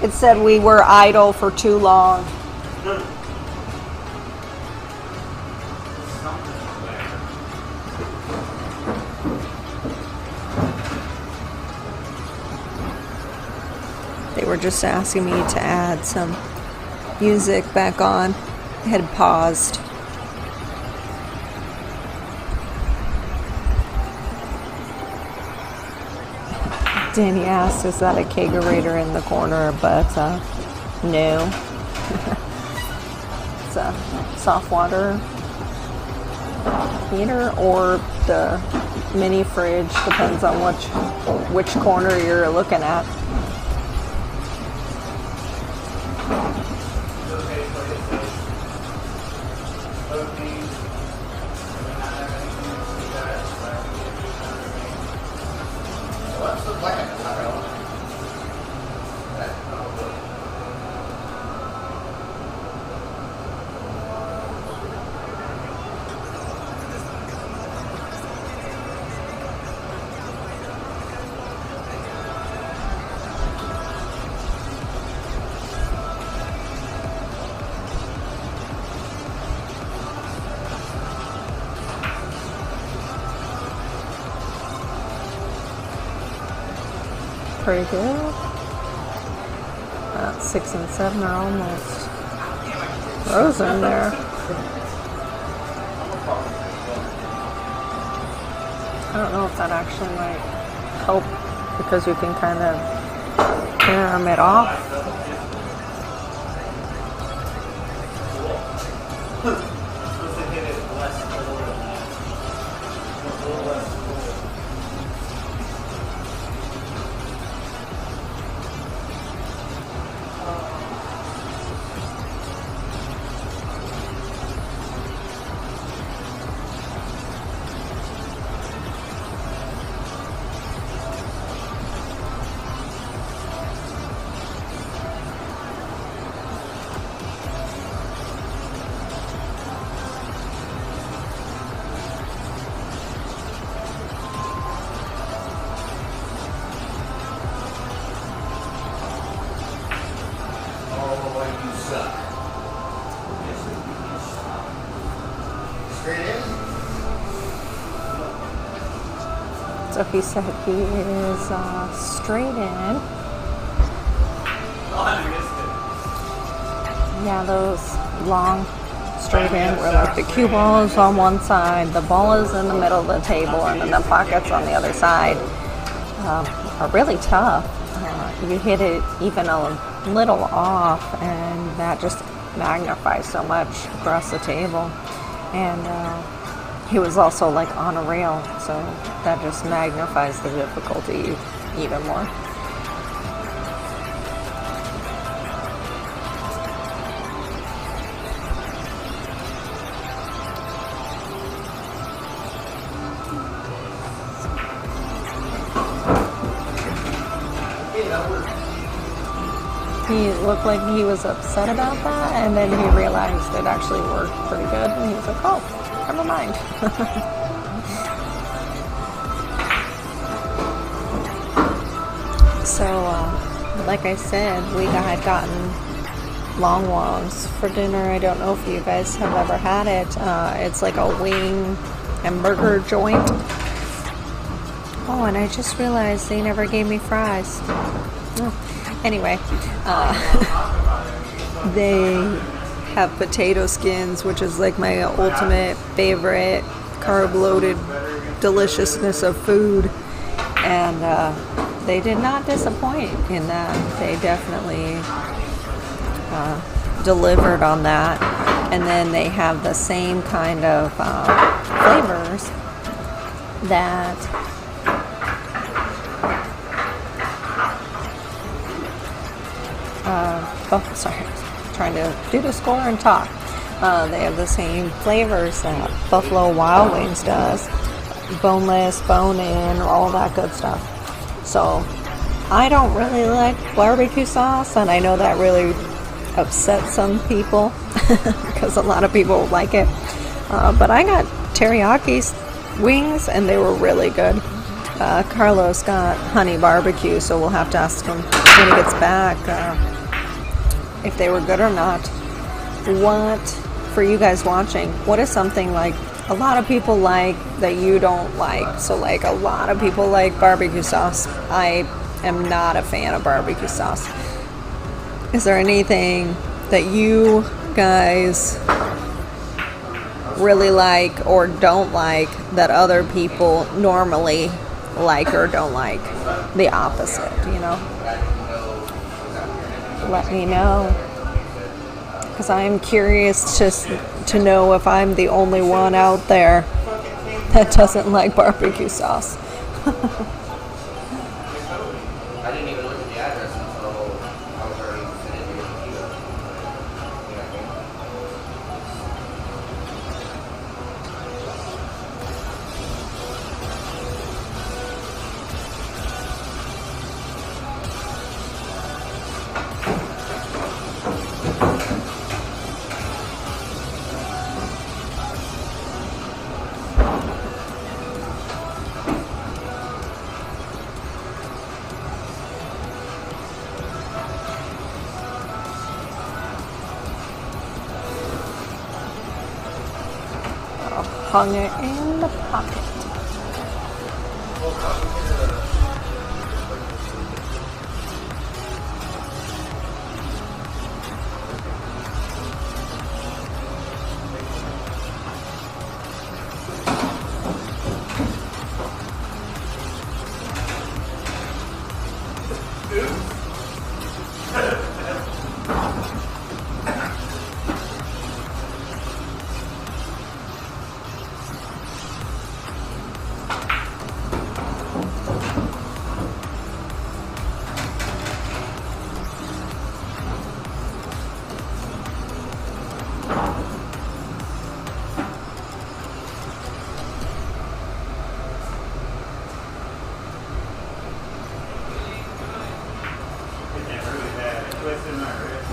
It said we were idle for too long. They were just asking me to add some music back on. I had paused. Danny asked, is that a kegerator in the corner? But no. It's a soft water heater or the mini fridge, depends on which corner you're looking at. Pretty good. 6 and 7 are almost frozen there. I don't know if that actually might help, because you can kind of carom it off. So he said he is straight in. Yeah, those long, straight in, where like the cue ball is on one side, the ball is in the middle of the table, and then the pockets on the other side, are really tough. You hit it even a little off, and that just magnifies so much across the table. And he was also like on a rail, so that just magnifies the difficulty even more. He looked like he was upset about that, and then he realized it actually worked pretty good, and he was like, oh, never mind. So, like I said, we had gotten long wongs for dinner. I don't know if you guys have ever had it. It's like a wing and burger joint. Oh, and I just realized they never gave me fries. Oh. Anyway, they have potato skins, which is like my ultimate favorite carb-loaded deliciousness of food, and they did not disappoint in that. They definitely delivered on that, and then they have the same kind of flavors that trying to do the score and talk. They have the same flavors that Buffalo Wild Wings does. Boneless, bone-in, all that good stuff. So I don't really like barbecue sauce, and I know that really upsets some people because a lot of people like it. But I got teriyaki wings, and they were really good. Carlos got honey barbecue, so we'll have to ask him when he gets back if they were good or not. What, for you guys watching, what is something like a lot of people like that you don't like? So like a lot of people like barbecue sauce. I am not a fan of barbecue sauce. Is there anything that you guys really like or don't like that other people normally like or don't like? The opposite, you know? Let me know, because I'm curious just to know if I'm the only one out there that doesn't like barbecue sauce. I didn't even look at the address until I was already sitting here with you. Hung it in the pocket.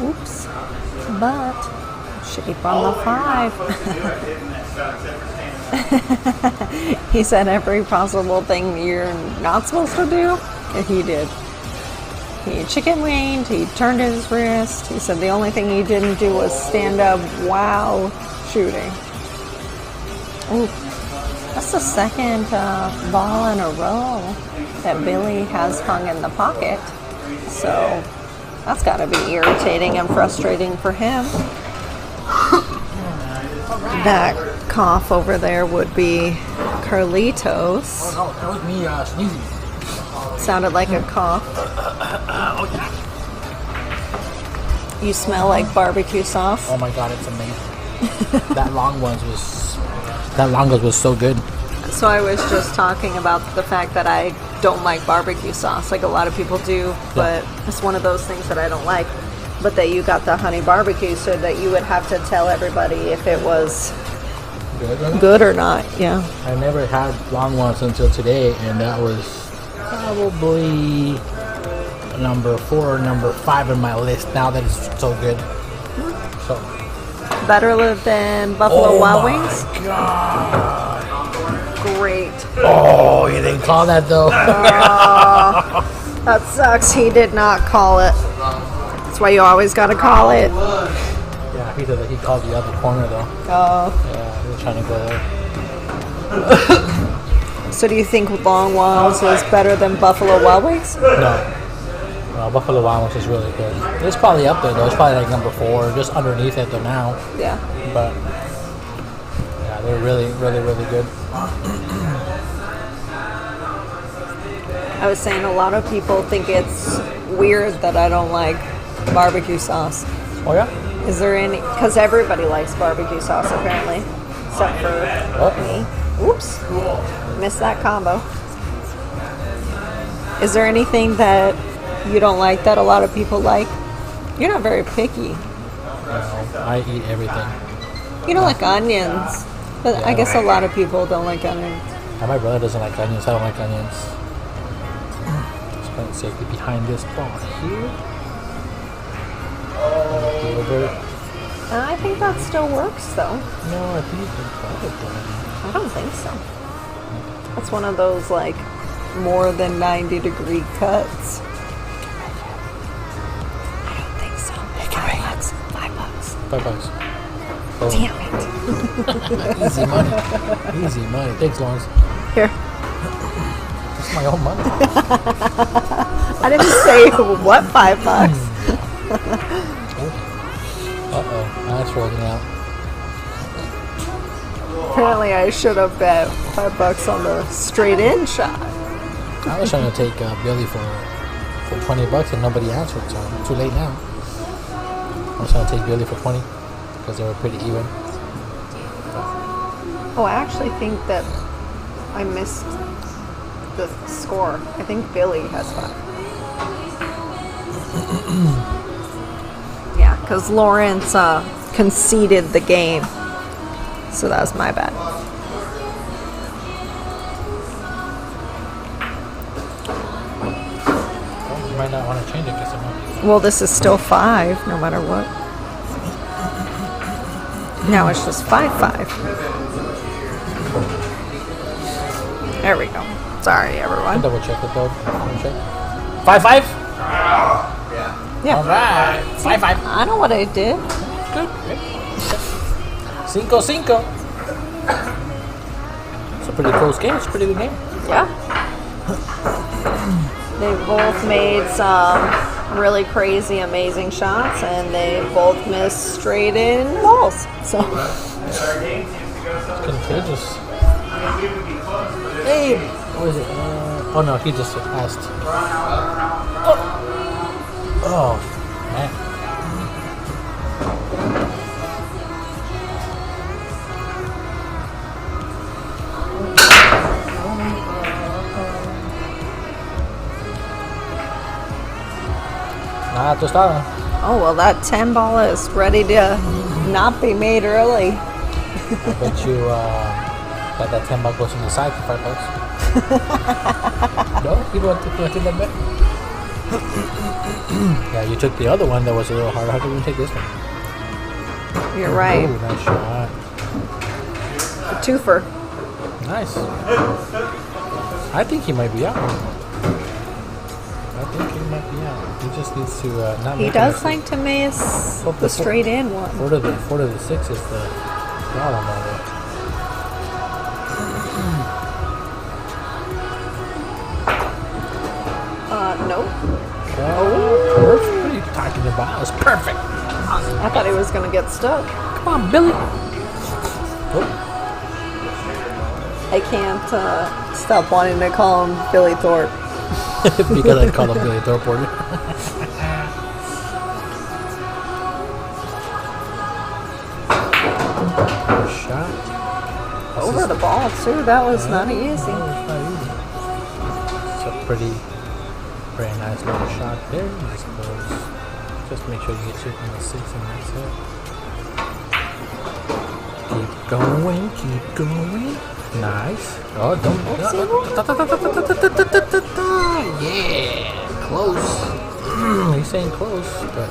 Oops. But shape on the 5. He said every possible thing you're not supposed to do, and he did. He chicken winged, he turned his wrist. He said the only thing he didn't do was stand up while shooting. Ooh. That's the second ball in a row that Billy has hung in the pocket. So that's got to be irritating and frustrating for him. That cough over there would be Carlitos. no, that was me sneezing. Sounded like a cough. You smell like barbecue sauce. Oh my god, it's amazing. that Longo's was so good. So I was just talking about the fact that I don't like barbecue sauce, like a lot of people do, but it's one of those things that I don't like. But that you got the honey barbecue, so that you would have to tell everybody if it was good or not. Yeah. I never had Longo's until today, and that was probably number 4 or number 5 in my list now that it's so good. So Better than Buffalo Wild Wings? God. Great. Oh, you didn't call that though. That sucks. He did not call it. That's why you always got to call it. Yeah, he said that he called the other corner though. Oh. Yeah, he was trying to go there. So do you think Long Wild's is better than Buffalo Wild Wings? No, Buffalo Wild Wings is really good. It's probably up there though. It's probably like number 4, just underneath it though now. Yeah. But yeah, they're really, really, really good. I was saying a lot of people think it's weird that I don't like barbecue sauce. Oh yeah? Is there any? Because everybody likes barbecue sauce apparently, except for me. Oops, missed that combo. Is there anything that you don't like that a lot of people like? You're not very picky. No, I eat everything. You don't like onions, but I guess a lot of people don't like onions. And my brother doesn't like onions. I don't like onions. Just going to safety behind this ball here. I think that still works though. No, I think you can plug it though. I don't think so. That's one of those like more than 90-degree cuts. I don't think so. $5. $5. Oh. Damn it. Easy money. Easy money. Thanks, Lawrence. Here. It's my own money. I didn't say what $5. Uh-oh. That's rolling out. Apparently I should have bet $5 on the straight in shot. I was trying to take Billy for $20 and nobody answered, so too late now. I was trying to take Billy for 20 because they were pretty even. Oh, I actually think that I missed the score. I think Billy has 5. Yeah, because Lawrence conceded the game. So that was my bad. Well, you might not want to change it because it might be... Well, this is still 5, no matter what. Now it's just 5-5. There we go. Sorry, I'll everyone. double check it though. Double check. 5-5? Yeah. Alright. 5-5. I know what I did. Good. 5-5. It's a pretty close game. It's a pretty good game. Yeah. They both made some really crazy, amazing shots, and they both missed straight in balls. So. It's contagious. Hey, what is it? Oh no, he just asked. Oh man. Nada tostada. Oh, well, that 10 ball is ready to not be made early. I bet you that $10 goes on the side for $5. No, you don't take that bet. Yeah, you took the other one that was a little harder. How did you take this one? You're right. Ooh, nice shot. A twofer. Nice. I think he might be out. I think he might be out. He just needs to not. He make does a mistake. like to miss Hope the straight in one. 4 to the 6 is the problem of it. Nope. Oh, perfect. What are you talking about? It's perfect. I thought he was going to get stuck. Come on, Billy. I can't stop wanting to call him Billy Thorpe. Because I call him Billy Thorpe. Shot. Over the ball, too. That was not easy. It's a pretty nice little shot there, I suppose. Just make sure you get your on the 6 and that's it. Keep going, keep going. Nice. Oh, don't. Yeah, close. He's saying close, but.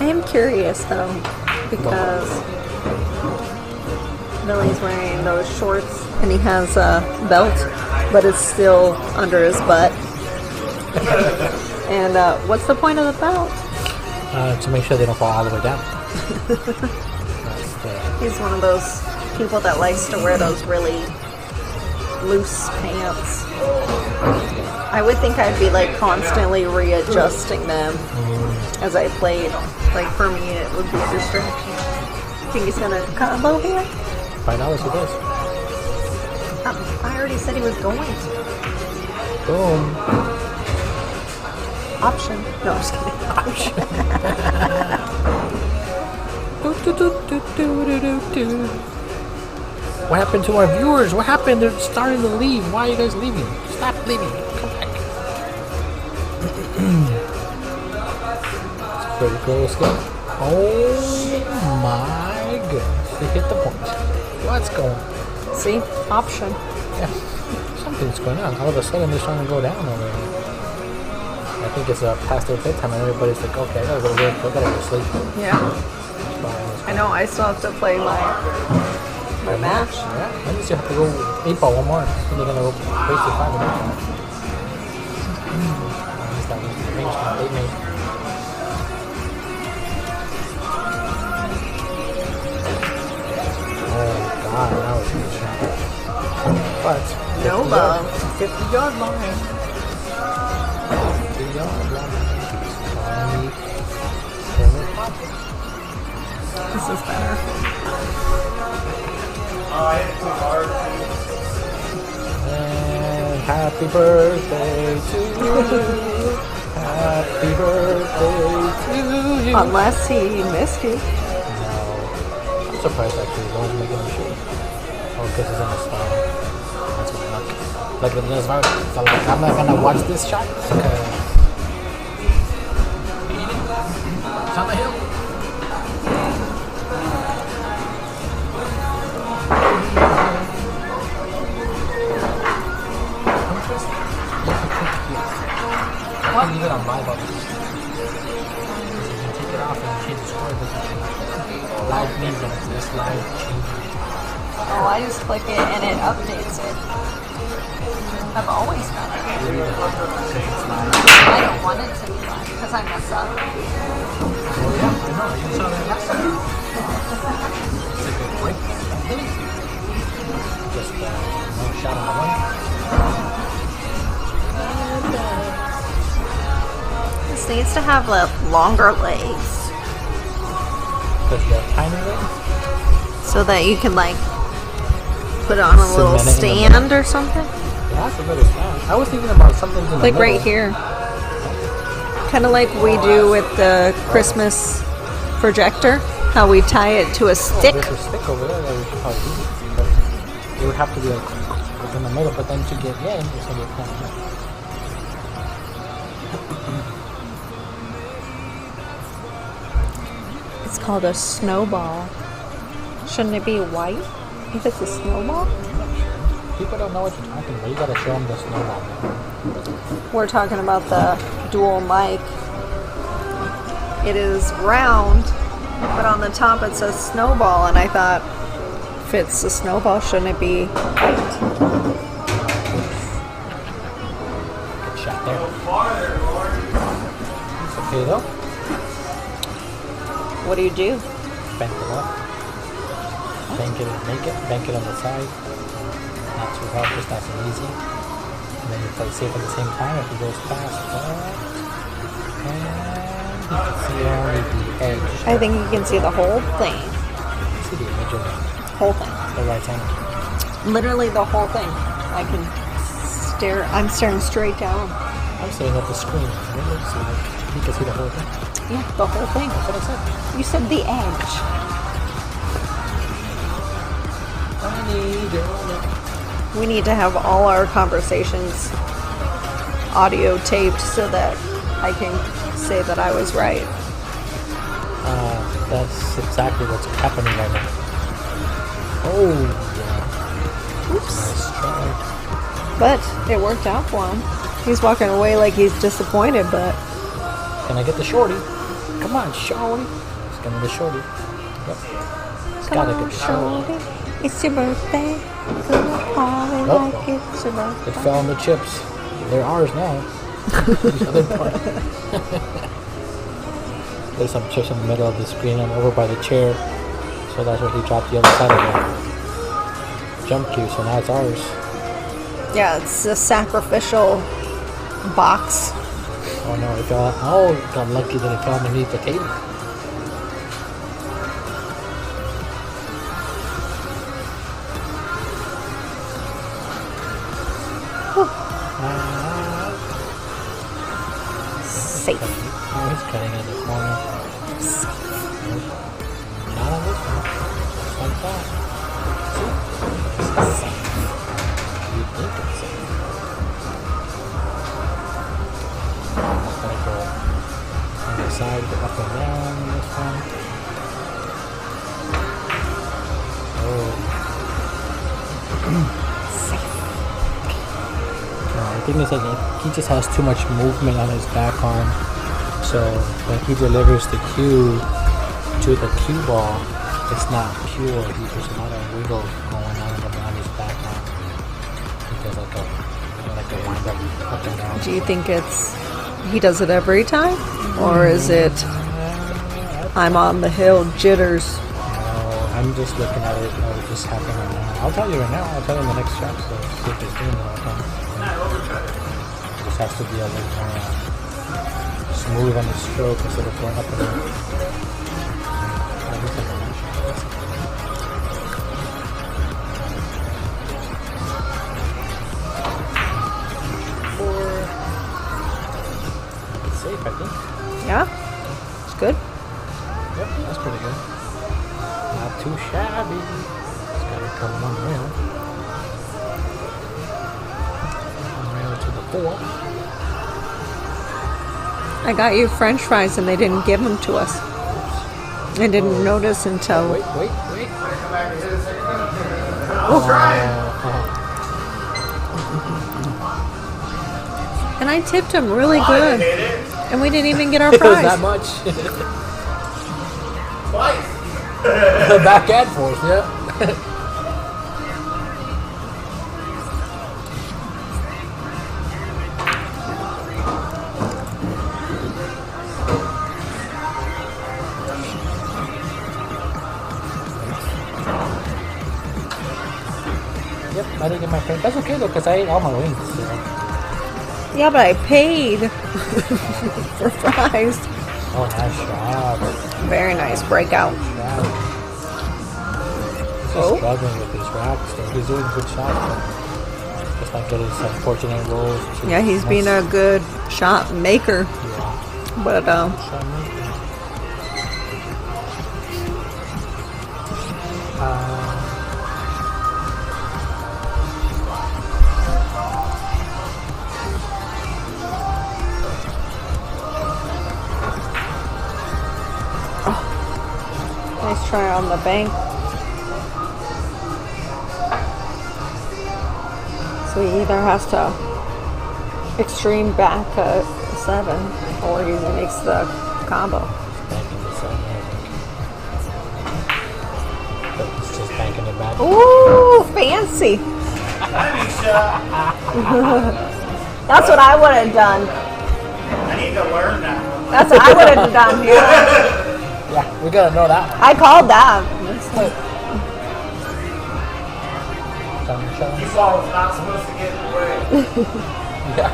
I am curious, though, because Billy's wearing those shorts and he has a belt, but it's still under his butt. And what's the point of the belt? To make sure they don't fall all the way down. He's one of those people that likes to wear those really loose pants. I would think I'd be like constantly readjusting them as I played. Like for me, it would be a distraction. Think he's gonna combo here? $5 he does. I already said he was going to. Boom. Option. No, I'm just kidding. What happened to our viewers? What happened? They're starting to leave. Why are you guys leaving? Stop leaving. Come back. It's pretty close game. Oh my goodness. They hit the point. What's going on? See? Option. Yeah. Something's going on. All of a sudden they're starting to go down over there. I think it's past their bedtime and everybody's like, okay, I gotta go to work. I gotta go to sleep. Yeah. I know. I still have to play my match. Yeah. At least you have to go 8 ball one more. And you're gonna go waste your 5 minutes. At least that was the range that they made. Oh god, that was a good shot. But No love. 50-yard line. 50-yard line. This is better. And happy birthday to you. Happy birthday to you. Unless he missed you. No. I'm surprised actually. No one's making him shoot. Oh, because he's in the style. That's my luck. Look at this vote. So like, I'm not gonna watch this shot. It's on the hill. What? Leave it on my button. You can take it off and change the score. Live means that it's this live change. Oh, I just click it and it updates it. I've always done it. I don't want it to be live because I mess up. Oh yeah, I know. You saw that last time. It's a good point. Just no shot on the one. This needs to have longer legs. Because you have tiny legs? So that you can like put it on a little stand or something. Yeah, that's a better stand. I was thinking about something in the Like middle. right here. Kind of like we do with the Christmas projector. How we tie it to a stick. There's a stick over there that we could probably use. But it would have to be like within the middle, but then to get in, it's going to be kind of hard. It's called a snowball. Shouldn't it be white if it's a snowball? People don't know what you're talking about. You gotta show them the snowball. We're talking about the dual mic. It is round, but on the top it says snowball, and I thought, if it's a snowball, shouldn't it be white? Good shot there. It's okay though. What do you do? Bank it up. Bank it, make it, bank it on the side. Not too hard, just nice and easy. And then you play safe at the same time if it goes past that. And you can see only the edge. I think you can see the whole thing. See the Whole thing. The right hand. Literally the whole thing. I can stare. I'm staring straight down. I'm staring at the screen. It looks like you can see the whole thing. Yeah, the whole thing. That's what I said. You said the edge. We need to have all our conversations audio taped so that I can say that I was right. That's exactly what's happening right now. Oh, yeah. Oops. Nice try. But it worked out for him. He's walking away like he's disappointed, but... Can I get the shorty? Come on, shorty. It's gonna be the shorty. Yep. It's Come gotta on, get the shorty. shorty. It's your birthday. Go party Nope. like it's your birthday. It fell on the chips. They're ours now. The other part. There's some chips in the middle of the screen and over by the chair. So that's where he dropped the other side of the jump cue. So now it's ours. Yeah, it's a sacrificial box. Oh no, it fell. Oh, it got lucky that it fell underneath the table. Safe. Oh, he's cutting in the corner. Nope. Not on this one. Just like that. See? Safe. You think it's safe. Gotta go on the side, go up and down on this one. Oh. The thing is that he just has too much movement on his back arm. So when he delivers the cue to the cue ball, it's not pure. There's a lot of wiggle going on his back arm. He does like a wind up and down. Do you think he does it every time? Or is it, I'm on the hill jitters? No, I'm just looking at it. Oh, it just happened right now. I'll tell you right now. I'll tell you in the next shot. So see if it's doing it all the time. It just has to be a little more smooth on the stroke instead of going up and down. It's safe, I think. Yeah? It's good? Yep, that's pretty good. Not too shabby. Just gotta come one rail. One rail to the four. I got you French fries and they didn't give them to us. I didn't notice until... Wait. And I tipped him really good. And we didn't even get our It was fries. that much. Twice. Back and forth, yeah. Yep, I didn't get my friend. That's okay though, because I ate all my wings. So. Yeah, but I paid for fries. Oh, nice job. Very nice breakout. Wow. He's Oh. struggling with his racks, though. He's doing a good shot, but just not getting some fortunate rolls. Yeah, he's being a good shot maker. Yeah. But, Shot maker. nice try on the bank. So he either has to extreme back a 7 or he makes the combo. Banking the 7, I think. But it's just banking it back. Ooh, fancy. Nice shot. That's what I would have done. I need to learn that one. That's what I would have done. Yeah. Yeah, we gotta know that one. I called that. This ball was not supposed to get in the way. Yeah.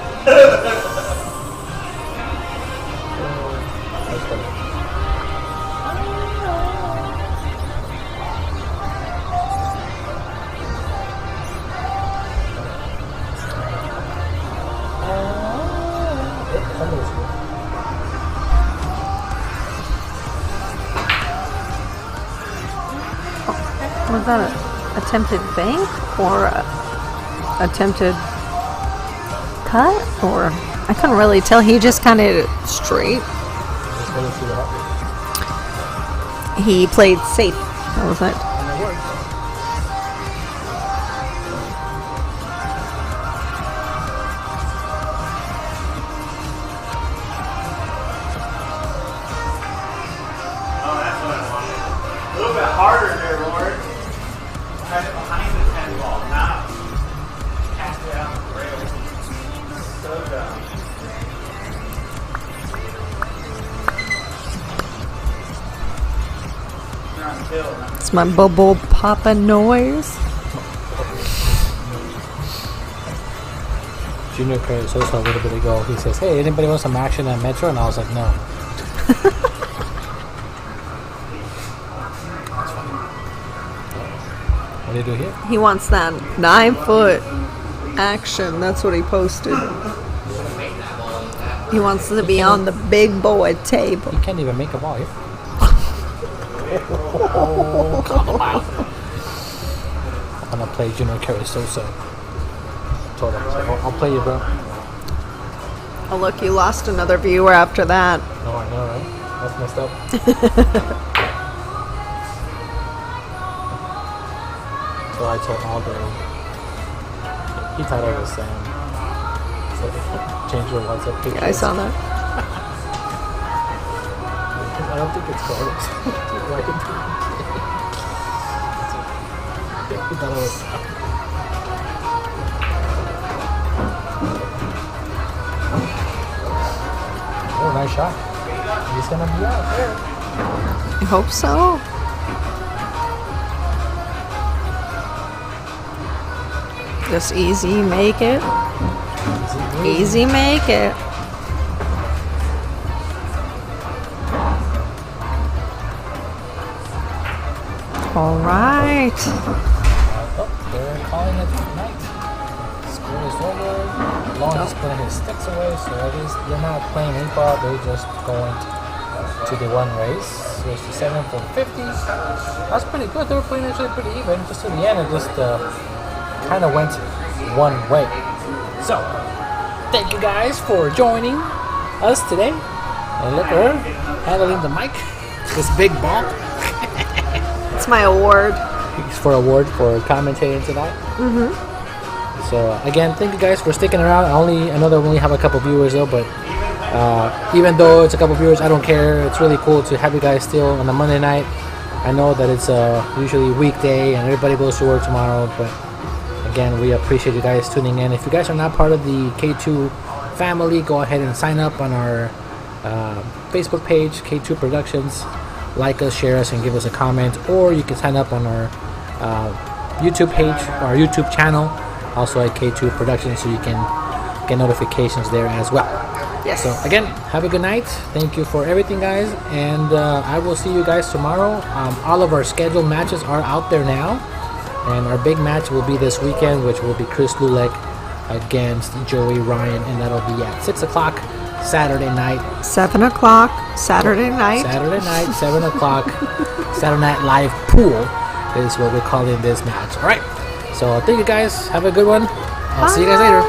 Was that an attempted bank or a attempted cut? Or I couldn't really tell. He just kind of straight. Just wait and see what happens. He played safe. That was it. And it worked. Oh, that's what I wanted. A little bit harder there, Lord. Try it behind the 10 ball, not cast it out the rail. So dumb. You're on field, huh? It's my bubble papa noise. Junior Carrizosa a little bit ago, he says, "Hey, anybody want some action at Metro?" And I was like, "No." That's fine. What do you do here? He wants that 9-foot action. That's what he posted. He wants to be on the big boy table. You can't even make a ball here. Oh, come on. I'm gonna play Junior Carrizosa. Told him, so I'll play you, bro. Oh, look, you lost another viewer after that. No, I know, right? That's messed up. So I told Aldo. He thought I was Sam. So change your WhatsApp picture. Yeah, I saw that. I don't think it's Carlos. He thought I was Sam. Oh, nice shot. He's gonna be out there. I hope so. Just easy make it. Easy make it. All right. Oh, they're calling it night. School is over. Long is putting his sticks away, so at least they're not playing 8-ball, they're just going to the one race. So it's the 7 for 50. That's pretty good. They were playing actually pretty even. Just to the end, it just kind of went one way. So, thank you guys for joining us today. And look at her handling the mic. This big ball. It's my award. It's for award for commentating tonight. Mm-hmm. So again, thank you guys for sticking around. I know that we only have a couple viewers though, but even though it's a couple viewers, I don't care. It's really cool to have you guys still on a Monday night. I know that it's usually weekday and everybody goes to work tomorrow, but again, we appreciate you guys tuning in. If you guys are not part of the K2 family, go ahead and sign up on our Facebook page, K2 Productionz. Like us, share us, and give us a comment, or you can sign up on our YouTube page, our YouTube channel, also at K2 Productionz, so you can get notifications there as well. Yes. So again, have a good night. Thank you for everything, guys, and I will see you guys tomorrow. All of our scheduled matches are out there now, and our big match will be this weekend, which will be Chris Lulek against Joey Ryan, and that'll be at 6 o'clock Saturday night. 7 o'clock Saturday night. Saturday night, 7 o'clock. Saturday Night Live Pool is what we're calling this match. All right. So thank you guys. Have a good one. I'll see you guys later.